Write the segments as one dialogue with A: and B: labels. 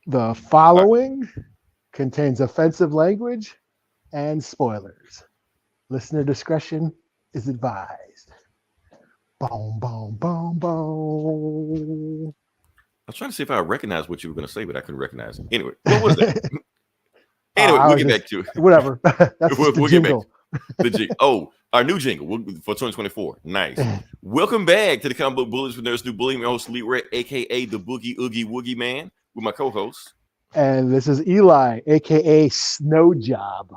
A: The following contains offensive language and spoilers. Listener discretion is advised. Boom, boom, boom, boom.
B: I was trying to see if I recognize what you were going to say, but I couldn't recognize it. Anyway, what was that? Anyway, we'll get back to it.
A: Whatever. That's
B: we'll
A: the
B: get back
A: jingle.
B: to the jingle. Oh, our new jingle for 2024. Nice. Welcome back to the Comic Book Bullies for Nerds New Bully. My host, Lee Red, a.k.a. the Boogie Oogie Woogie Man, with my co-host.
A: And this is Eli, a.k.a. Snow Job.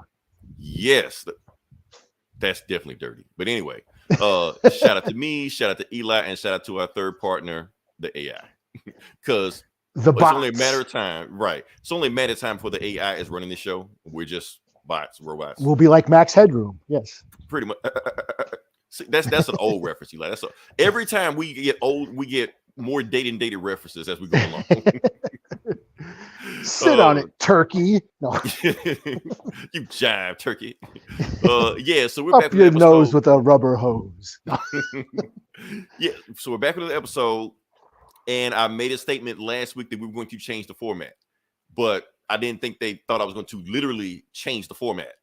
B: Yes. That's definitely dirty. But anyway, shout out to me, shout out to Eli, and shout out to our third partner, the AI. Because it's only a matter of time, right? It's only a matter of time before the AI is running the show. We're just bots, robots.
A: We'll be like Max Headroom, yes.
B: Pretty much. See, that's an old reference, Eli. Every time we get old, we get more dated references as we go along.
A: Sit on it, turkey. No.
B: You jive, turkey. Yeah, so we're
A: Up
B: back
A: your
B: with the
A: nose with a rubber hose.
B: Yeah, so we're back with the episode. And I made a statement last week that we were going to change the format, but I didn't think they thought I was going to literally change the format.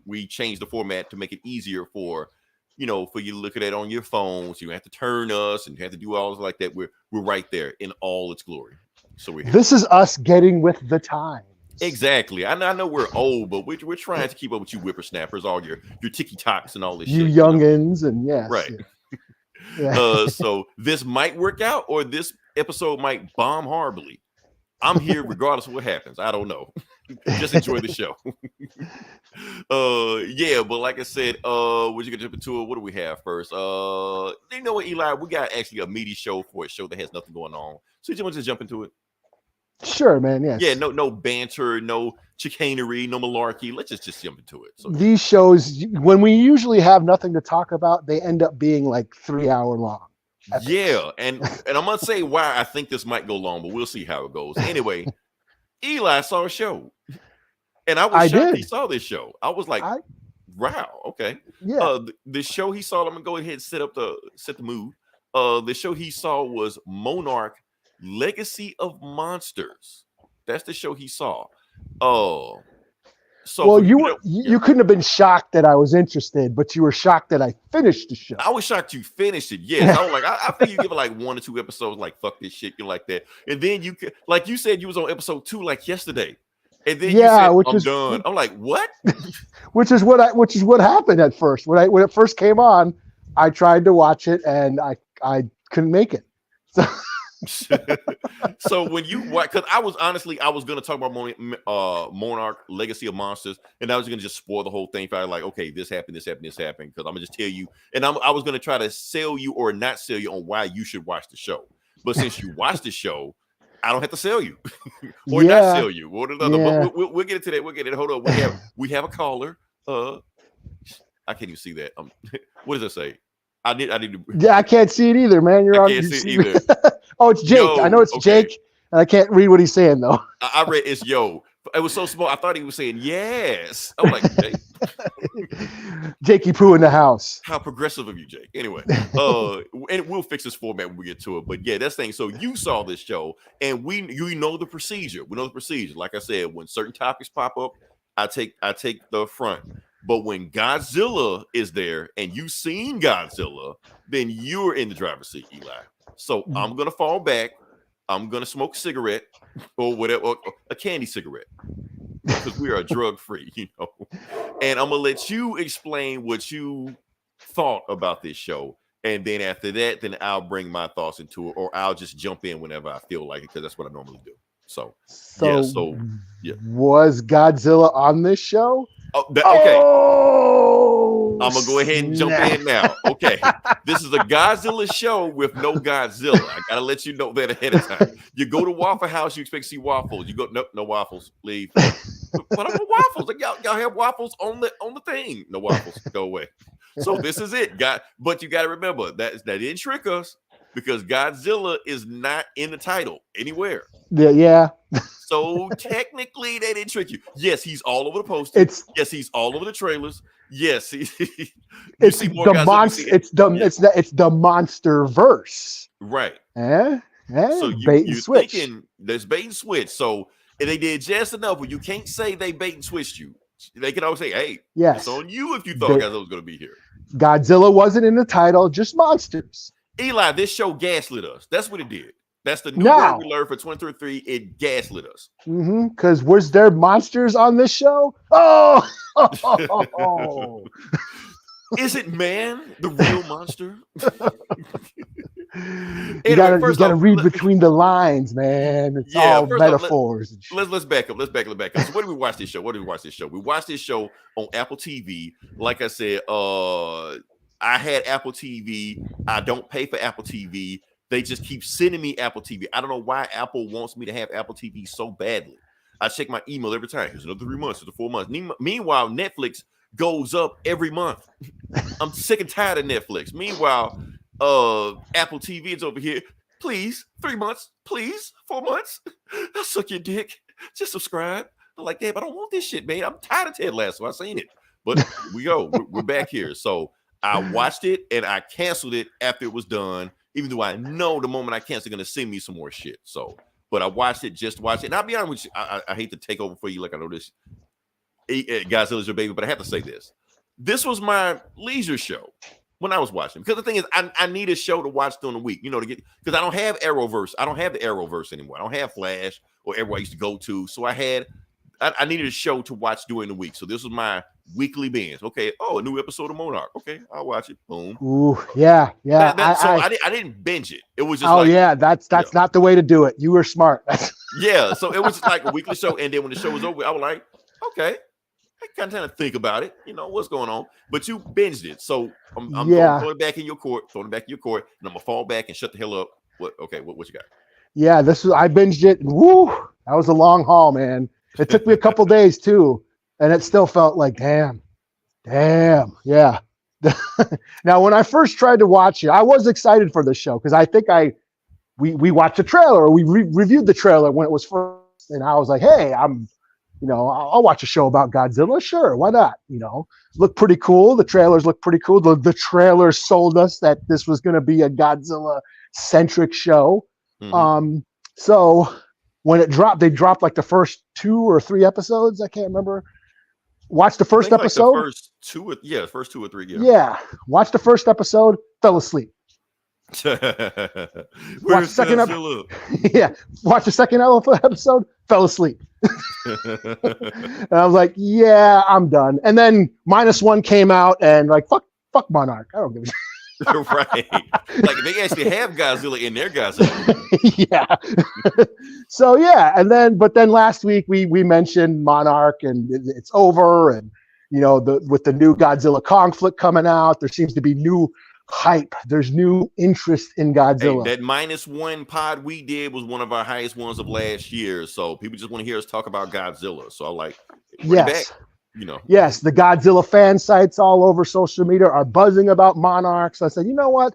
B: We changed the format to make it easier for you to look at it on your phones. You don't have to turn us and you have to do all like that. We're right there in all its glory. So we're here.
A: This is us getting with the times.
B: Exactly. I know we're old, but we're trying to keep up with you whippersnappers, all your TikToks and all this
A: you
B: shit.
A: Youngins and yes.
B: Right.
A: Yeah. Yeah.
B: So this might work out or this episode might bomb horribly. I'm here regardless of what happens. I don't know. Just enjoy the show. Yeah, but like I said, we're just gonna jump into it. What do we have first? You know what, Eli? We got actually a meaty show for a show that has nothing going on. So you want to just jump into it?
A: Sure, man. Yes.
B: Yeah, no banter, no chicanery, no malarkey. Let's just jump into it. So
A: these shows, when we usually have nothing to talk about, they end up being like 3 hour long.
B: Yeah, and I'm gonna say why I think this might go long, but we'll see how it goes. Anyway, Eli saw a show, and I was shocked he saw this show. I was like, wow, okay.
A: Yeah.
B: The show he saw, I'm gonna go ahead and set the mood. The show he saw was Monarch, Legacy of Monsters. That's the show he saw. So
A: well, you couldn't have been shocked that I was interested, but you were shocked that I finished the show.
B: I was shocked you finished it. Yes, I was like, I think you give it like 1 or 2 episodes, like fuck this shit, you like that, and then you could, like you said, you was on episode 2 like yesterday, and then you said, I'm done. I'm like, what?
A: which is what happened at first when it first came on. I tried to watch it and I couldn't make it.
B: So when you watch, because I was going to talk about Monarch Legacy of Monsters, and I was going to just spoil the whole thing. If I like, okay, this happened, because I'm going to just tell you, and I was going to try to sell you or not sell you on why you should watch the show. But since you watch the show, I don't have to sell you or not sell you. Or another. Yeah. But we'll get into that. We'll get it. Hold on. We have a caller. I can't even see that. What does it say? I need to.
A: Yeah, I can't see it either, man.
B: I can't see it either.
A: Oh, it's Jake. I know it's Jake. I can't read what he's saying though.
B: I read it's yo. It was so small. I thought he was saying yes. I was like, Jake.
A: Jakey Poo in the house.
B: How progressive of you, Jake. Anyway, and we'll fix this format when we get to it. But yeah, that's the thing. So you saw this show, and you know the procedure. We know the procedure. Like I said, when certain topics pop up, I take the front. But when Godzilla is there and you've seen Godzilla, then you're in the driver's seat, Eli. So I'm going to fall back. I'm going to smoke a cigarette or whatever, or a candy cigarette, because we are drug-free, And I'm going to let you explain what you thought about this show. And then after that, then I'll bring my thoughts into it, or I'll just jump in whenever I feel like it, because that's what I normally do. So yeah.
A: Was Godzilla on this show?
B: Okay. I'm gonna go ahead and jump in now. Okay, this is a Godzilla show with no Godzilla. I gotta let you know that ahead of time. You go to Waffle House, you expect to see waffles. You go, nope, no waffles. Leave. What about waffles? Like, y'all have waffles on the thing. No waffles. Go away. So this is it, but you got to remember that didn't trick us, because Godzilla is not in the title anywhere.
A: Yeah.
B: So technically, they didn't trick you. Yes, he's all over the posters. Yes, he's all over the trailers. Yes, it's
A: the monster. It's the monster verse.
B: Right. So
A: bait and
B: you're
A: switch.
B: thinking there's bait and switch. So and they did just enough where you can't say they bait and switched you. They can always say, hey,
A: Yes.
B: it's on you if you thought Godzilla was going to be here.
A: Godzilla wasn't in the title, just monsters.
B: Eli, this show gaslit us. That's what it did. That's the new word we learned for 2023. It gaslit us.
A: Because was there monsters on this show? Oh!
B: Is it man the real monster?
A: You gotta read between the lines, man. It's all metaphors.
B: Let's back up. Let's back up. So what did we watch this show? We watched this show on Apple TV. Like I said, I had Apple TV. I don't pay for Apple TV. They just keep sending me Apple TV. I don't know why Apple wants me to have Apple TV so badly. I check my email every time. It's another 3 months. It's 4 months. Meanwhile, Netflix goes up every month. I'm sick and tired of Netflix. Meanwhile, Apple TV is over here. Please, 3 months. Please, 4 months. I'll suck your dick. Just subscribe. I'm like, damn, I don't want this shit, man. I'm tired of Ted Lasso. I've seen it. But we go. We're back here. So I watched it and I canceled it after it was done. Even though I know the moment I cancel, they're gonna send me some more shit. So, but I watched it, just watched it. And I'll be honest with you, I hate to take over for you, like I know this Godzilla's your baby, but I have to say this. This was my leisure show when I was watching. Because the thing is, I need a show to watch during the week, you know, to get because I don't have Arrowverse. I don't have the Arrowverse anymore. I don't have Flash or everywhere I used to go to. So I needed a show to watch during the week. So this was my weekly binge. Okay. Oh, a new episode of Monarch. Okay, I'll watch it. Boom.
A: Ooh, yeah.
B: I didn't binge it. It was just
A: that's not the way to do it. You were smart.
B: Yeah. So it was just like a weekly show. And then when the show was over, I was like, okay, I kind of think about it. You know, what's going on. But you binged it. So I'm throwing it back in your court, and I'm gonna fall back and shut the hell up. What you got?
A: Yeah, I binged it. And woo, that was a long haul, man. It took me a couple days too. And it still felt like, damn, yeah. Now, when I first tried to watch it, I was excited for the show because I think we watched a trailer, or we reviewed the trailer when it was first, and I was like, hey, I'll watch a show about Godzilla, sure, why not? You know, look pretty cool. The trailers look pretty cool. The trailers sold us that this was going to be a Godzilla centric show. Mm-hmm. So when it dropped, they dropped like the first 2 or 3 episodes. I can't remember. Watch the first episode.
B: Like first 2 or 3.
A: Yeah. Watch the first episode. Fell asleep.
B: Watch
A: the second Watch the second episode. Fell asleep. And I was like, yeah, I'm done. And then -1 came out, and like, fuck Monarch. I don't give a shit.
B: Right. Like they actually have Godzilla in their Godzilla.
A: Yeah. So yeah, but then last week we mentioned Monarch, and it's over, and you know, with the new Godzilla conflict coming out, there seems to be new hype. There's new interest in Godzilla.
B: Hey, that -1 pod we did was one of our highest ones of last year. So people just want to hear us talk about Godzilla. So I like back. You know, yes, the Godzilla fan sites all over social media are buzzing about Monarch. So I said, you know what?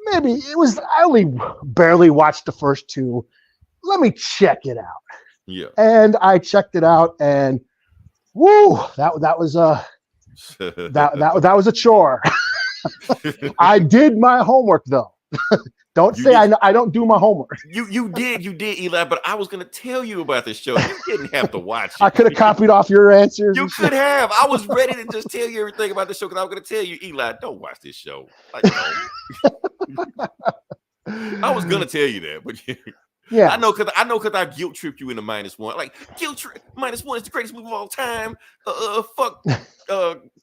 B: Maybe I only barely watched the first 2. Let me check it out. Yeah. And I checked it out, and woo, that was that was a chore. I did my homework though. Don't say I don't do my homework. You did, Eli. But I was going to tell you about this show. You didn't have to watch it.
A: I could have copied off your answers.
B: You could have. I was ready to just tell you everything about the show because I was going to tell you, Eli, don't watch this show. Like, I was going to tell you that, but yeah, I know because I guilt tripped you into -1. Like guilt trip -1 is the greatest movie of all time. Fuck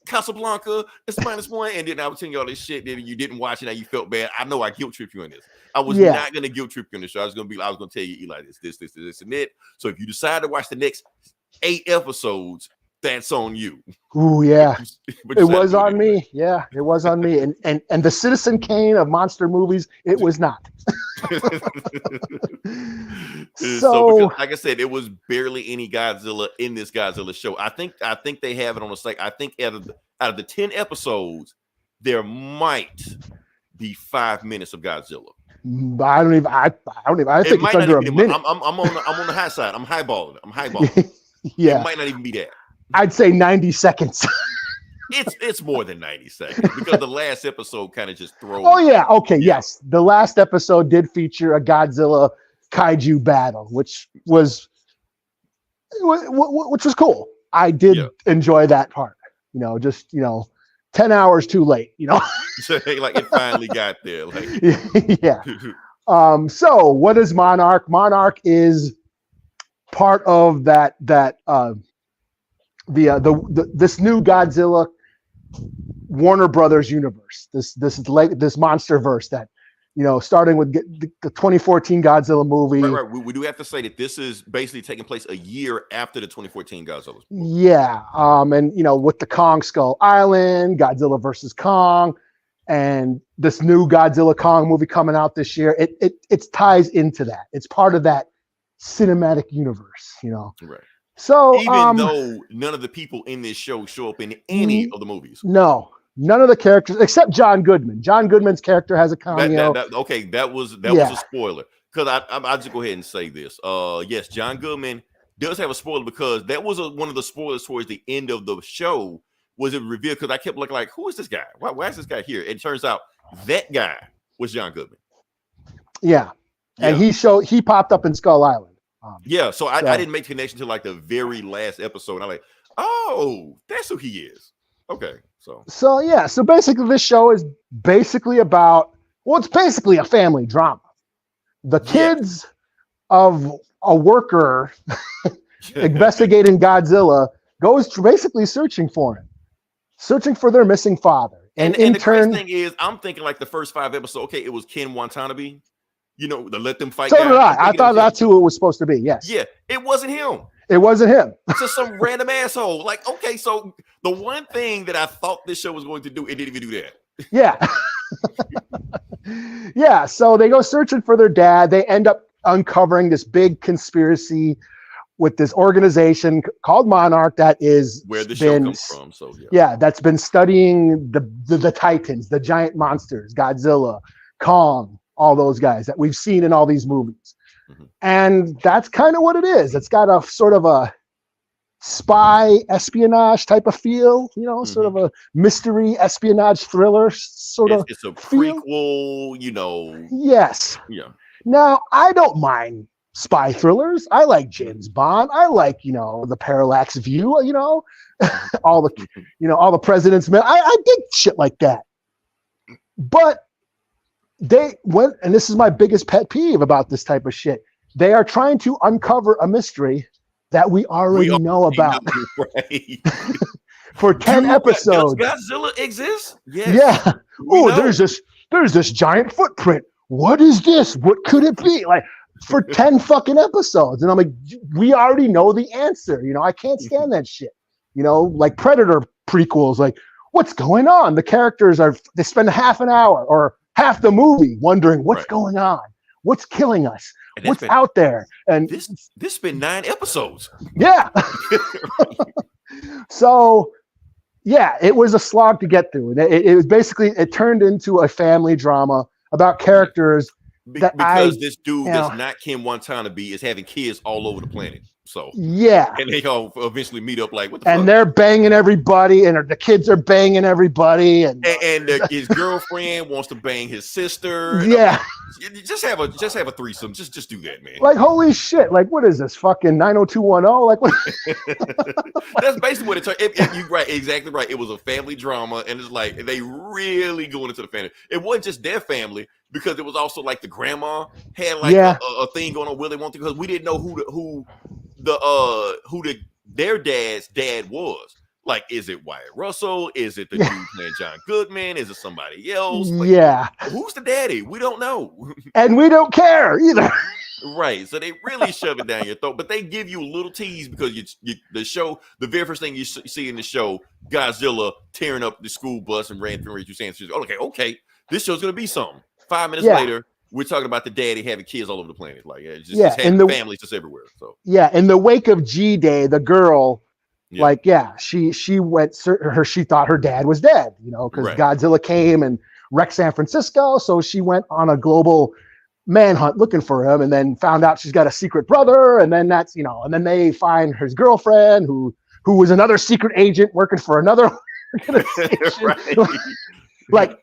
B: Casablanca. It's -1, and then I was telling you all this shit. Then you didn't watch it. Now you felt bad. I know I guilt tripped you in this. I was not going to guilt trip you in the show. I was going to tell you, Eli, this, and that. So if you decide to watch the next 8 episodes, that's on you.
A: Ooh, yeah. It was on me. Yeah, it was on me. And the Citizen Kane of monster movies, it was not.
B: So because, like I said, it was barely any Godzilla in this Godzilla show. I think they have it on the site. I think out of the 10 episodes, there might be 5 minutes of Godzilla.
A: I don't even. I think it's under a minute.
B: I'm on the high side. I'm highballing.
A: Yeah,
B: it might not even be that.
A: I'd say 90 seconds.
B: It's more than 90 seconds because the last episode kind of just throws.
A: Oh yeah, okay, yes. The last episode did feature a Godzilla kaiju battle, which was cool. I did enjoy that part. Just 10 hours too late.
B: Like it finally got there. Like
A: yeah. So what is Monarch? Monarch is part of this new Godzilla Warner Brothers universe. This monster verse that starting with the 2014 Godzilla movie.
B: Right. We do have to say that this is basically taking place a year after the 2014 Godzilla movie.
A: Yeah. And with the Kong Skull Island, Godzilla versus Kong, and this new Godzilla Kong movie coming out this year, it ties into that. It's part of that cinematic universe,
B: Right.
A: So
B: even though none of the people in this show show up in any of the movies.
A: No, none of the characters except John Goodman. John Goodman's character has a cameo.
B: That was a spoiler. Because I'll just go ahead and say this. Yes, John Goodman does have a spoiler because that was one of the spoilers towards the end of the show. Was it revealed? Because I kept looking like, who is this guy? Why is this guy here? And it turns out that guy was John Goodman.
A: Yeah. And he popped up in Skull Island.
B: So I didn't make the connection to like the very last episode. I'm like, oh, that's who he is. Okay. So basically this show is basically about, it's basically a family drama. The kids of a worker investigating Godzilla goes to basically searching for their missing father. And in the
A: turn,
B: thing is, I'm thinking like the first 5 episodes. Okay, it was Ken Watanabe. To let them fight.
A: So did I thought that's who it was supposed to be. Yes.
B: Yeah, it wasn't him.
A: It wasn't him.
B: It's just some random asshole. Like, okay, so the one thing that I thought this show was going to do, it didn't even do that.
A: Yeah. Yeah. So they go searching for their dad. They end up uncovering this big conspiracy with this organization called Monarch that is
B: where the show comes from. So
A: that's been studying the Titans, the giant monsters, Godzilla, Kong, all those guys that we've seen in all these movies. Mm-hmm. And that's kind of what it is. It's got a sort of a spy espionage type of feel, sort of a mystery espionage thriller sort of.
B: It's a prequel,
A: Yes.
B: Yeah.
A: Now, I don't mind spy thrillers. I like James Bond. I like, the Parallax View, all the President's Men. I dig shit like that. But they went, and this is my biggest pet peeve about this type of shit. They are trying to uncover a mystery that we already know about.
B: Right.
A: For 10 episodes.
B: Does Godzilla exist? Yes.
A: Yeah. Oh, there's this giant footprint. What is this? What could it be? Like for 10 fucking episodes. And I'm like, we already know the answer. I can't stand that shit. Like Predator prequels, like, what's going on? The characters they spend half an hour or half the movie wondering what's going on, what's killing us, what's out there. And
B: this been 9 episodes.
A: Yeah. So it was a slog to get through. It was basically, it turned into a family drama about characters
B: because this dude that's not Ken Watanabe is having kids all over the planet. So
A: and
B: they all eventually meat up like what the
A: fuck?
B: And
A: they're banging everybody, and the kids are banging everybody, and
B: his girlfriend wants to bang his sister.
A: Yeah,
B: just have a threesome. Just do that, man.
A: Like holy shit! Like what is this fucking 90210? Like what?
B: That's basically what it turned. You're right, exactly right. It was a family drama, and it's like they really going into the family. It wasn't just their family because it was also like the grandma had like a thing going on where they wanted to, because we didn't know who their dad's dad was. Like, is it Wyatt Russell? Is it the dude playing John Goodman? Is it somebody else? Like, who's the daddy? We don't know.
A: And we don't care either.
B: Right. So they really shove it down your throat, but they give you a little tease because the very first thing you see in the show, Godzilla tearing up the school bus and ran through you saying, okay, this show's going to be something. 5 minutes later, we're talking about the daddy having kids all over the planet. Like, just having families just everywhere. So
A: in the wake of G-Day, the girl, she went. She thought her dad was dead, because Godzilla came and wrecked San Francisco. So she went on a global manhunt looking for him, and then found out she's got a secret brother. And then and then they find his girlfriend, who was another secret agent working for another organization.
B: Right.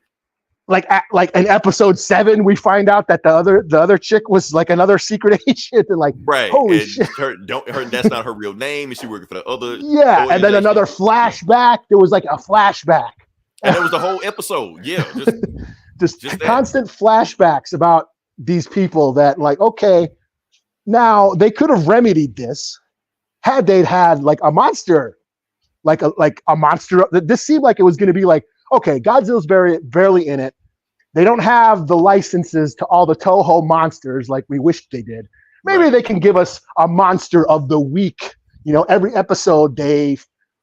A: like in episode 7, we find out that the other chick was like another secret agent, and like,
B: right.
A: holy
B: and
A: shit.
B: That's not her real name, and she working for the other.
A: Yeah, and then another flashback. There was like a flashback.
B: And that was the whole episode. Yeah.
A: Just constant flashbacks about these people that, like, okay, now they could have remedied this had they had like a monster, like a monster. This seemed like it was going to be like, okay, Godzilla's barely in it. They don't have the licenses to all the Toho monsters like we wished they did. Maybe they can give us a monster of the week. Every episode they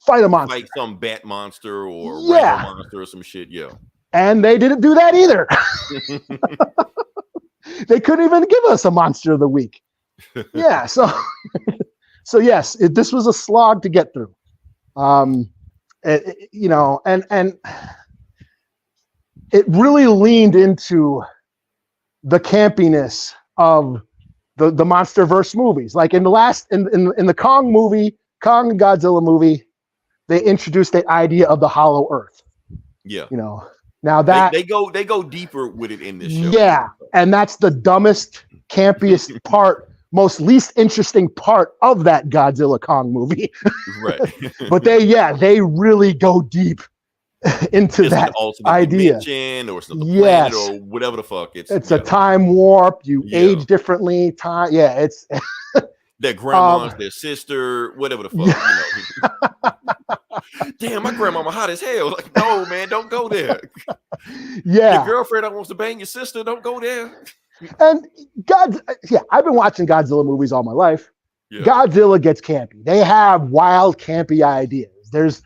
A: fight a monster.
B: Like some bat monster or rhino monster or some shit, yeah.
A: And they didn't do that either. They couldn't even give us a monster of the week. Yeah, so yes, this was a slog to get through. And it really leaned into the campiness of the MonsterVerse movies. Like in the Kong Godzilla movie, they introduced the idea of the Hollow Earth.
B: Yeah.
A: Now that
B: they go deeper with it in this show.
A: Yeah, and that's the dumbest, campiest part, most least interesting part of that Godzilla Kong movie.
B: Right.
A: But they really go deep into that idea.
B: Or it's the planet or whatever the fuck. It's
A: a time warp. You age differently. Time. Yeah, it's
B: their grandma's their sister, whatever the fuck. Damn, my grandmama hot as hell. Like, no, man, don't go there.
A: Yeah.
B: Your girlfriend that wants to bang your sister, don't go there.
A: And I've been watching Godzilla movies all my life. Yeah. Godzilla gets campy. They have wild, campy ideas. There's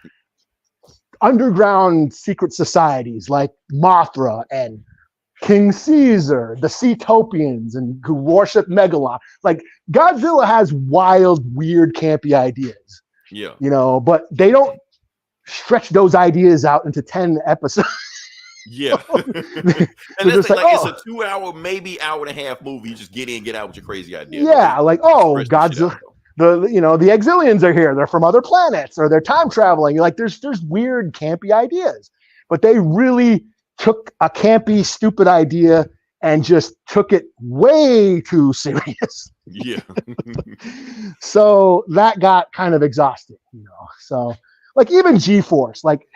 A: underground secret societies like Mothra and King Caesar, the Seatopians, and who worship Megalon. Like, Godzilla has wild, weird, campy ideas.
B: Yeah.
A: But they don't stretch those ideas out into 10 episodes.
B: Yeah. And that's like it's a 2 hour, maybe hour and a half movie. You just get in, get out with your crazy ideas.
A: Yeah, like, Godzilla. The Exilians are here. They're from other planets, or they're time traveling. Like, there's weird, campy ideas. But they really took a campy, stupid idea and just took it way too serious.
B: Yeah.
A: So that got kind of exhausting, So, like, even G-Force, like,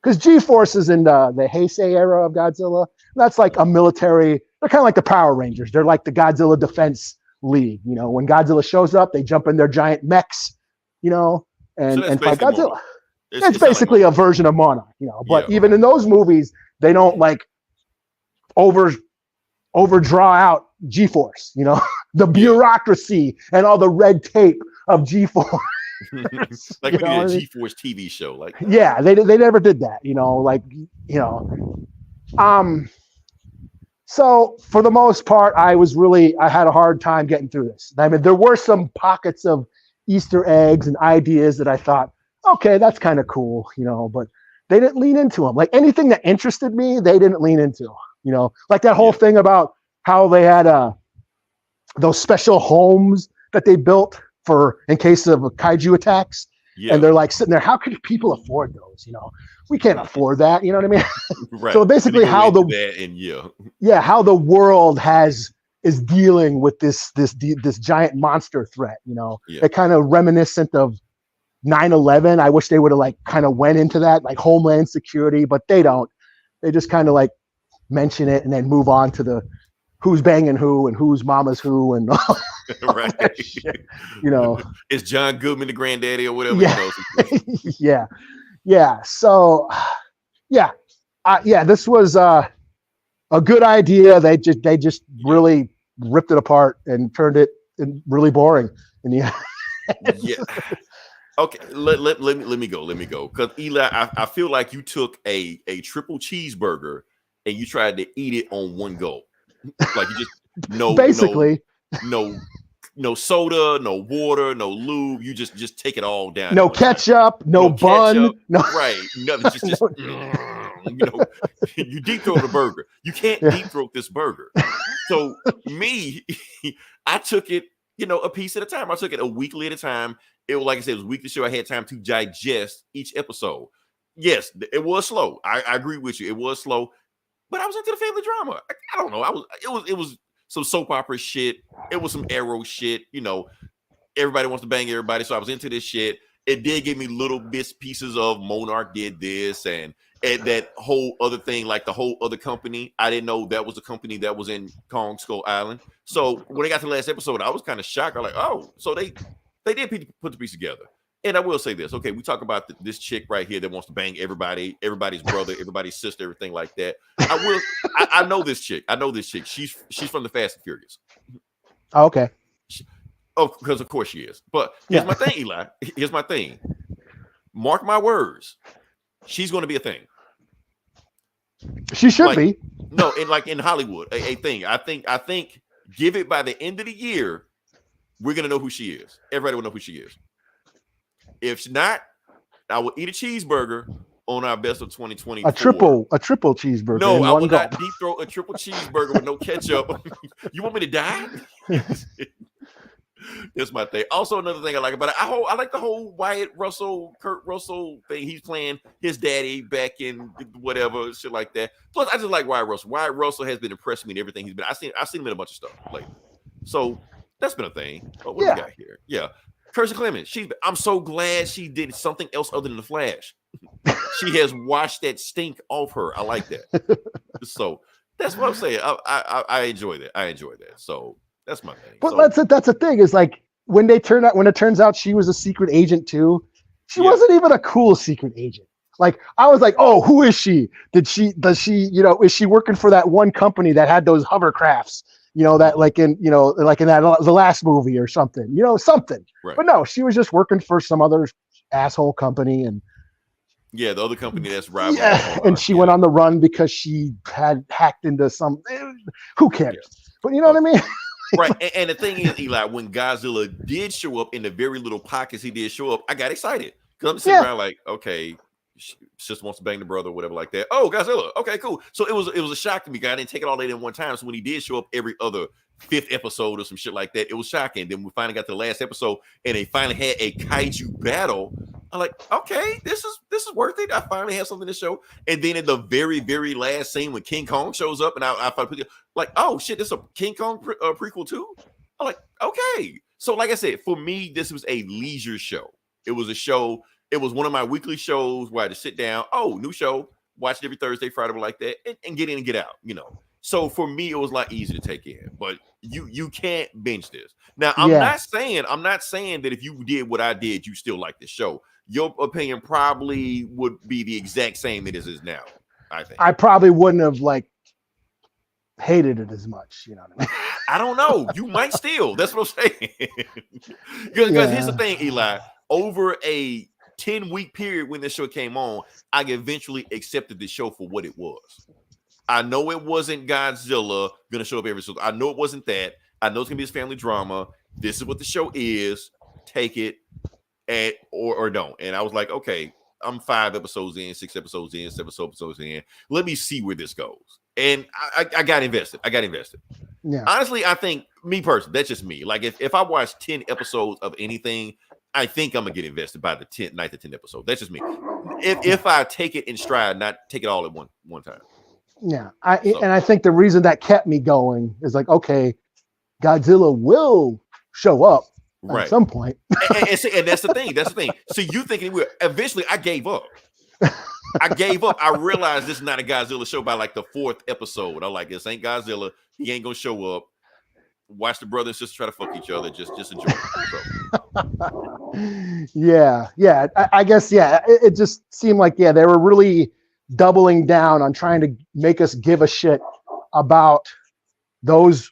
A: because G-Force is in the Heisei era of Godzilla. That's like a military. They're kind of like the Power Rangers. They're like the Godzilla Defense League. When Godzilla shows up, they jump in their giant mechs, and fight Godzilla. It's basically a version of Monarch, But even in those movies, they don't like overdraw out G-Force, the bureaucracy and all the red tape of G-Force.
B: Like we did a G-Force TV show. Like,
A: yeah, they never did that, So for the most part, I had a hard time getting through this. I mean, there were some pockets of Easter eggs and ideas that I thought, okay, that's kind of cool, but they didn't lean into them. Like, anything that interested me, they didn't lean into, like that whole thing about how they had those special homes that they built for in case of kaiju attacks. Yeah. And they're like sitting there, how could people afford those? We can't afford that. You know what I mean?
B: Right.
A: So basically how the world is dealing with this giant monster threat, It kind of reminiscent of 9/11. I wish they would have like kind of went into that, like Homeland Security, but they don't. They just kind of like mention it and then move on to the who's banging who and whose mama's who and all
B: right.
A: Shit,
B: It's John Goodman, the granddaddy, or whatever.
A: Yeah. Yeah. So, this was a good idea. They just really ripped it apart and turned it really boring. And yeah.
B: Okay, let me go. Because Eli, I feel like you took a triple cheeseburger and you tried to eat it on one go. Like, you just
A: basically
B: no soda, no water, no lube. You just take it all down.
A: No ketchup, no bun, no
B: right. Nothing. Just you deep throat the burger. You can't deep throat this burger. So me, I took it, a piece at a time. I took it a weekly at a time. It was, like I said, it was a weekly show. I had time to digest each episode. yes, it was slow. I agree with you. It was slow, but I was into the family drama. I don't know. It was some soap opera shit. It was some Arrow shit. You know, everybody wants to bang everybody, so I was into this shit. It did give me little bits, pieces of Monarch did this and that whole other thing, like the whole other company. I didn't know that was the company that was in Kong Skull Island. So when they got to the last episode, I was kind of shocked. I'm like, oh, so they did put the piece together. And I will say this. Okay, we talk about this chick right here that wants to bang everybody's brother, everybody's sister, everything like that. I know this chick. She's from the Fast and Furious.
A: Oh, okay.
B: Oh, because of course she is. But here's my thing, Eli. Here's my thing. Mark my words. She's going to be a thing.
A: She should be.
B: No, in Hollywood, a thing. I think give it by the end of the year, we're going to know who she is. Everybody will know who she is. If not, I will eat a cheeseburger on our best of 2020.
A: A triple cheeseburger.
B: No, I will not deep throat a triple cheeseburger with no ketchup. You want me to die? That's my thing. Also, another thing I like about it, I like the whole Kurt Russell thing. He's playing his daddy back in whatever shit like that. Plus, I just like Wyatt Russell. Wyatt Russell has been impressing me in everything he's been. I've seen him in a bunch of stuff lately. So that's been a thing. What we got here? Yeah. Kirsten Clemens. I'm so glad she did something else other than the Flash. She has washed that stink off her. I like that. So that's what I'm saying. I enjoy that. So that's my thing.
A: But that's the thing is like when it turns out she was a secret agent too, she wasn't even a cool secret agent. Like I was like, oh, who is she? Does she, is she working for that one company that had those hovercrafts? That like in that the last movie or something, something. Right. But no, she was just working for some other asshole company and
B: the other company that's rival.
A: Yeah, and she went on the run because she had hacked into some. Who cares? Yeah. But you know what I mean.
B: Right, and the thing is, Eli, when Godzilla did show up in the very little pockets he did show up, I got excited because I'm sitting around like, okay, sister wants to bang the brother or whatever like that. Oh, Godzilla. Okay, cool. So it was a shock to me. I didn't take it all in one time. So when he did show up every other 5th episode or some shit like that, it was shocking. Then we finally got to the last episode and they finally had a kaiju battle. I'm like, okay, this is worth it. I finally have something to show. And then in the very, very last scene when King Kong shows up and I finally like, oh shit, this is a King Kong prequel too? I'm like, okay. So like I said, for me, this was a leisure show. It was a show. It was one of my weekly shows where I had to sit down, new show, watch it every Thursday, Friday, like that, and get in and get out, So for me, it was a lot easier to take in. But you can't binge this. Now, I'm not saying that if you did what I did, you still like the show. Your opinion probably would be the exact same it is now, I think.
A: I probably wouldn't have hated it as much, you know what I mean?
B: I don't know. You might still. That's what I'm saying. Because here's the thing, Eli. Over a 10-week period when this show came on, I eventually accepted the show for what it was. I know it wasn't Godzilla gonna show up every episode. I know it wasn't that. I know it's gonna be this family drama. This is what the show is. Take it or don't. And I was like, okay, I'm 5 episodes in, 6 episodes in, 7 episodes in. Let me see where this goes. And I got invested. Yeah. Honestly, I think me personally, that's just me. Like if I watch 10 episodes of anything, I think I'm gonna get invested by the 9th to 10th episode. That's just me. If I take it in stride, not take it all at one time.
A: Yeah, and I think the reason that kept me going is like, okay, Godzilla will show up at some point.
B: and that's the thing. So you thinking eventually I gave up. I realized this is not a Godzilla show by like the 4th episode. I'm like, this ain't Godzilla. He ain't gonna show up. Watch the brother and sister try to fuck each other. Just enjoy it. Yeah.
A: I guess, it just seemed like, they were really doubling down on trying to make us give a shit about those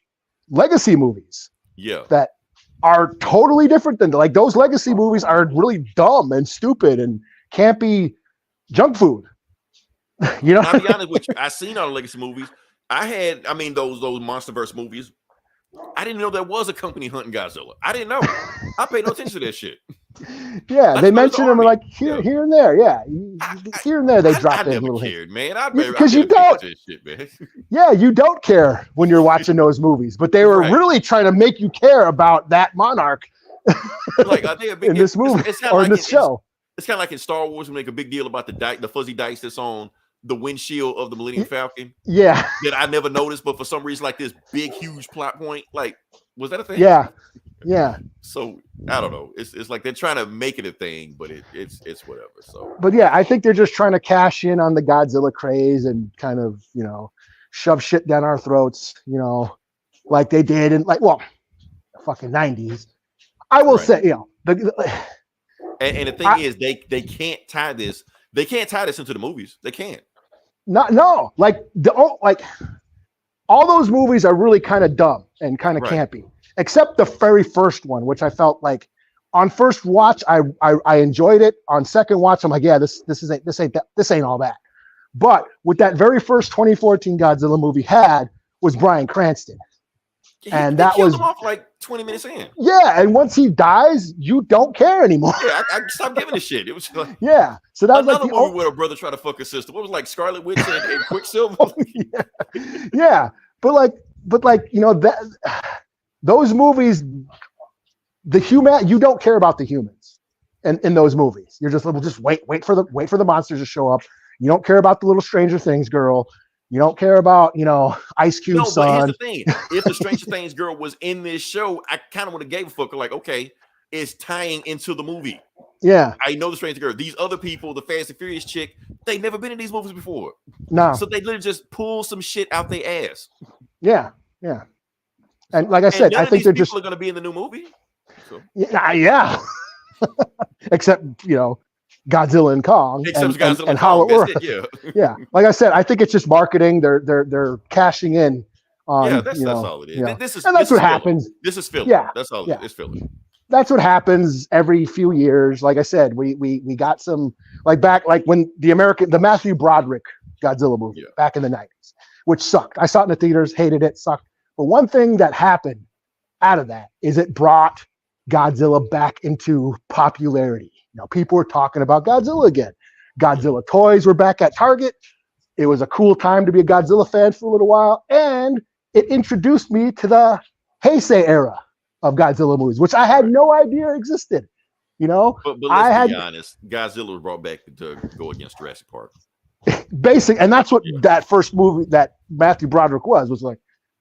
A: legacy movies.
B: Yeah.
A: That are totally different than those legacy movies are really dumb and stupid and can't be junk food. I'll
B: be honest with you. I seen all the legacy movies. Those MonsterVerse movies. I didn't know there was a company hunting Godzilla. I didn't know. I paid no attention to that shit.
A: Yeah, they mentioned them like here and there. Yeah, here and there they dropped in a little
B: cared, man.
A: Because you don't.
B: Shit, man.
A: Yeah, you don't care when you're watching those movies, but they were really trying to make you care about that Monarch in this movie or in this show.
B: It's kind of like in Star Wars, we make a big deal about the fuzzy dice that's on the windshield of the Millennium Falcon.
A: Yeah.
B: That I never noticed, but for some reason, like this big, huge plot point, like, was that a thing?
A: Yeah. Yeah.
B: So I don't know. It's like they're trying to make it a thing, but it's whatever. So,
A: but yeah, I think they're just trying to cash in on the Godzilla craze and kind of, shove shit down our throats, like they did in the fucking 90s. I will say,
B: and the thing is, they can't tie this. They can't tie this into the movies. They can't.
A: No, all those movies are really kind of dumb and kind of campy, except the very first one, which I felt like on first watch I enjoyed it. On second watch, I'm like, yeah, this ain't all that. But what that very first 2014 Godzilla movie was Bryan Cranston. And that was
B: him off like 20 minutes in.
A: Yeah, and once he dies, you don't care anymore.
B: Yeah, I stopped giving a shit. It was like
A: So that was
B: another
A: like the
B: movie where a brother tried to fuck his sister. What was Scarlet Witch and Quicksilver?
A: Those movies, you don't care about the humans in those movies. You're just wait for the monsters to show up. You don't care about the little Stranger Things girl. You don't care about, Ice Cube's son.
B: But here's the thing. If the Stranger Things girl was in this show, I kind of would have gave a fuck. Like, okay, it's tying into the movie.
A: Yeah.
B: I know the Stranger girl. These other people, the Fast and Furious chick, they never been in these movies before.
A: No.
B: So they literally just pull some shit out their ass.
A: Yeah. Yeah. And like I said, I think they're just
B: going to be in the new movie. So.
A: Yeah. Except, Godzilla and Kong, and how it works. Yeah, like I said, I think it's just marketing. They're cashing in on.
B: That's all it is.
A: That's what happens.
B: This is filler.
A: Yeah,
B: that's all. It's filler.
A: That's what happens every few years. Like I said, we got some when the Matthew Broderick Godzilla movie back in the 90s, which sucked. I saw it in the theaters, hated it, sucked. But one thing that happened out of that is it brought Godzilla back into popularity. People were talking about Godzilla again. Godzilla toys were back at Target. It was a cool time to be a Godzilla fan for a little while. And it introduced me to the Heisei era of Godzilla movies, which I had no idea existed. But
B: let's be honest, Godzilla was brought back to go against Jurassic Park.
A: Basic, and that's what that first movie that Matthew Broderick was like,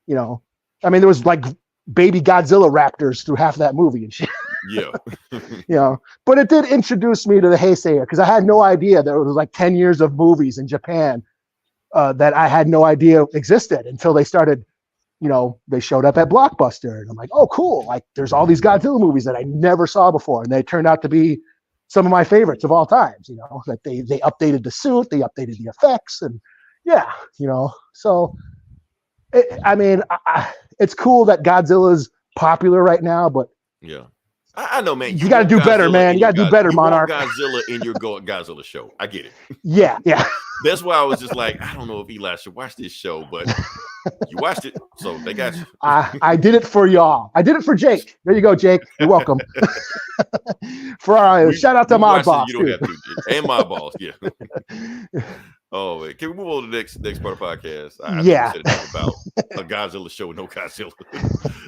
A: there was like baby Godzilla raptors through half of that movie and shit.
B: Yeah.
A: But it did introduce me to the Heisei because I had no idea there was like 10 years of movies in Japan that I had no idea existed until they started, they showed up at Blockbuster and I'm like, oh, cool. Like there's all these Godzilla movies that I never saw before. And they turned out to be some of my favorites of all times, that they updated the suit, they updated the effects and so it's cool that Godzilla's popular right now, but
B: I know, man.
A: You got to do better, man. You got to do better, Monarch.
B: Godzilla in your Godzilla show. I get it.
A: Yeah.
B: That's why I was just like, I don't know if Eli should watch this show, but you watched it, so they got you.
A: I did it for y'all. I did it for Jake. There you go, Jake. You're welcome. For our shout out to my boss.
B: You don't have to, and my boss. Yeah. Oh, wait. Can we move on to the next part of the podcast? I about a Godzilla show with no Godzilla.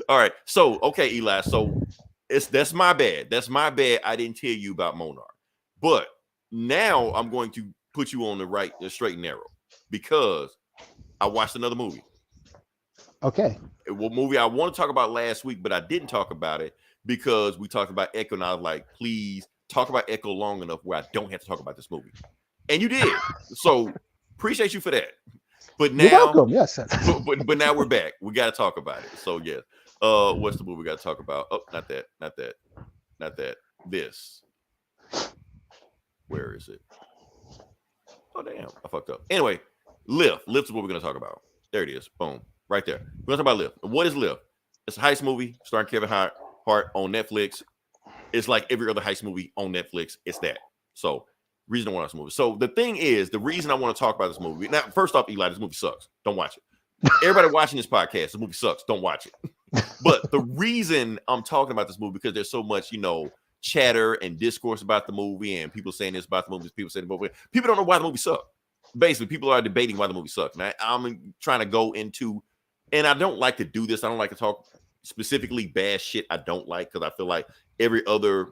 B: All right. So, okay, Eli. So that's my bad. That's my bad. I didn't tell you about Monarch. But now I'm going to put you on the straight and narrow because I watched another movie.
A: Okay.
B: What movie I want to talk about last week, but I didn't talk about it because we talked about Echo, and I was like, please talk about Echo long enough where I don't have to talk about this movie. And you did. So appreciate you for that. But now,
A: you're welcome. Yes.
B: but now we're back. We got to talk about it. So yeah. What's the movie we got to talk about? Oh, not that. This. Where is it? Oh damn, I fucked up. Anyway, Lift. Lift is what we're gonna talk about. There it is. Boom. Right there. We're gonna talk about Lift. What is Lift? It's a heist movie starring Kevin Hart on Netflix. It's like every other heist movie on Netflix. It's that. So reason I want to watch this movie. So the thing is, the reason I want to talk about this movie. Now, first off, Eli, this movie sucks. Don't watch it. Everybody watching this podcast, the movie sucks. Don't watch it. But the reason I'm talking about this movie because there's so much, chatter and discourse about the movie and people saying this about the movie, people saying the movie. People don't know why the movie sucked. Basically, people are debating why the movie sucked. And I'm trying to go into, and I don't like to do this. I don't like to talk specifically bad shit I don't like, because I feel like every other,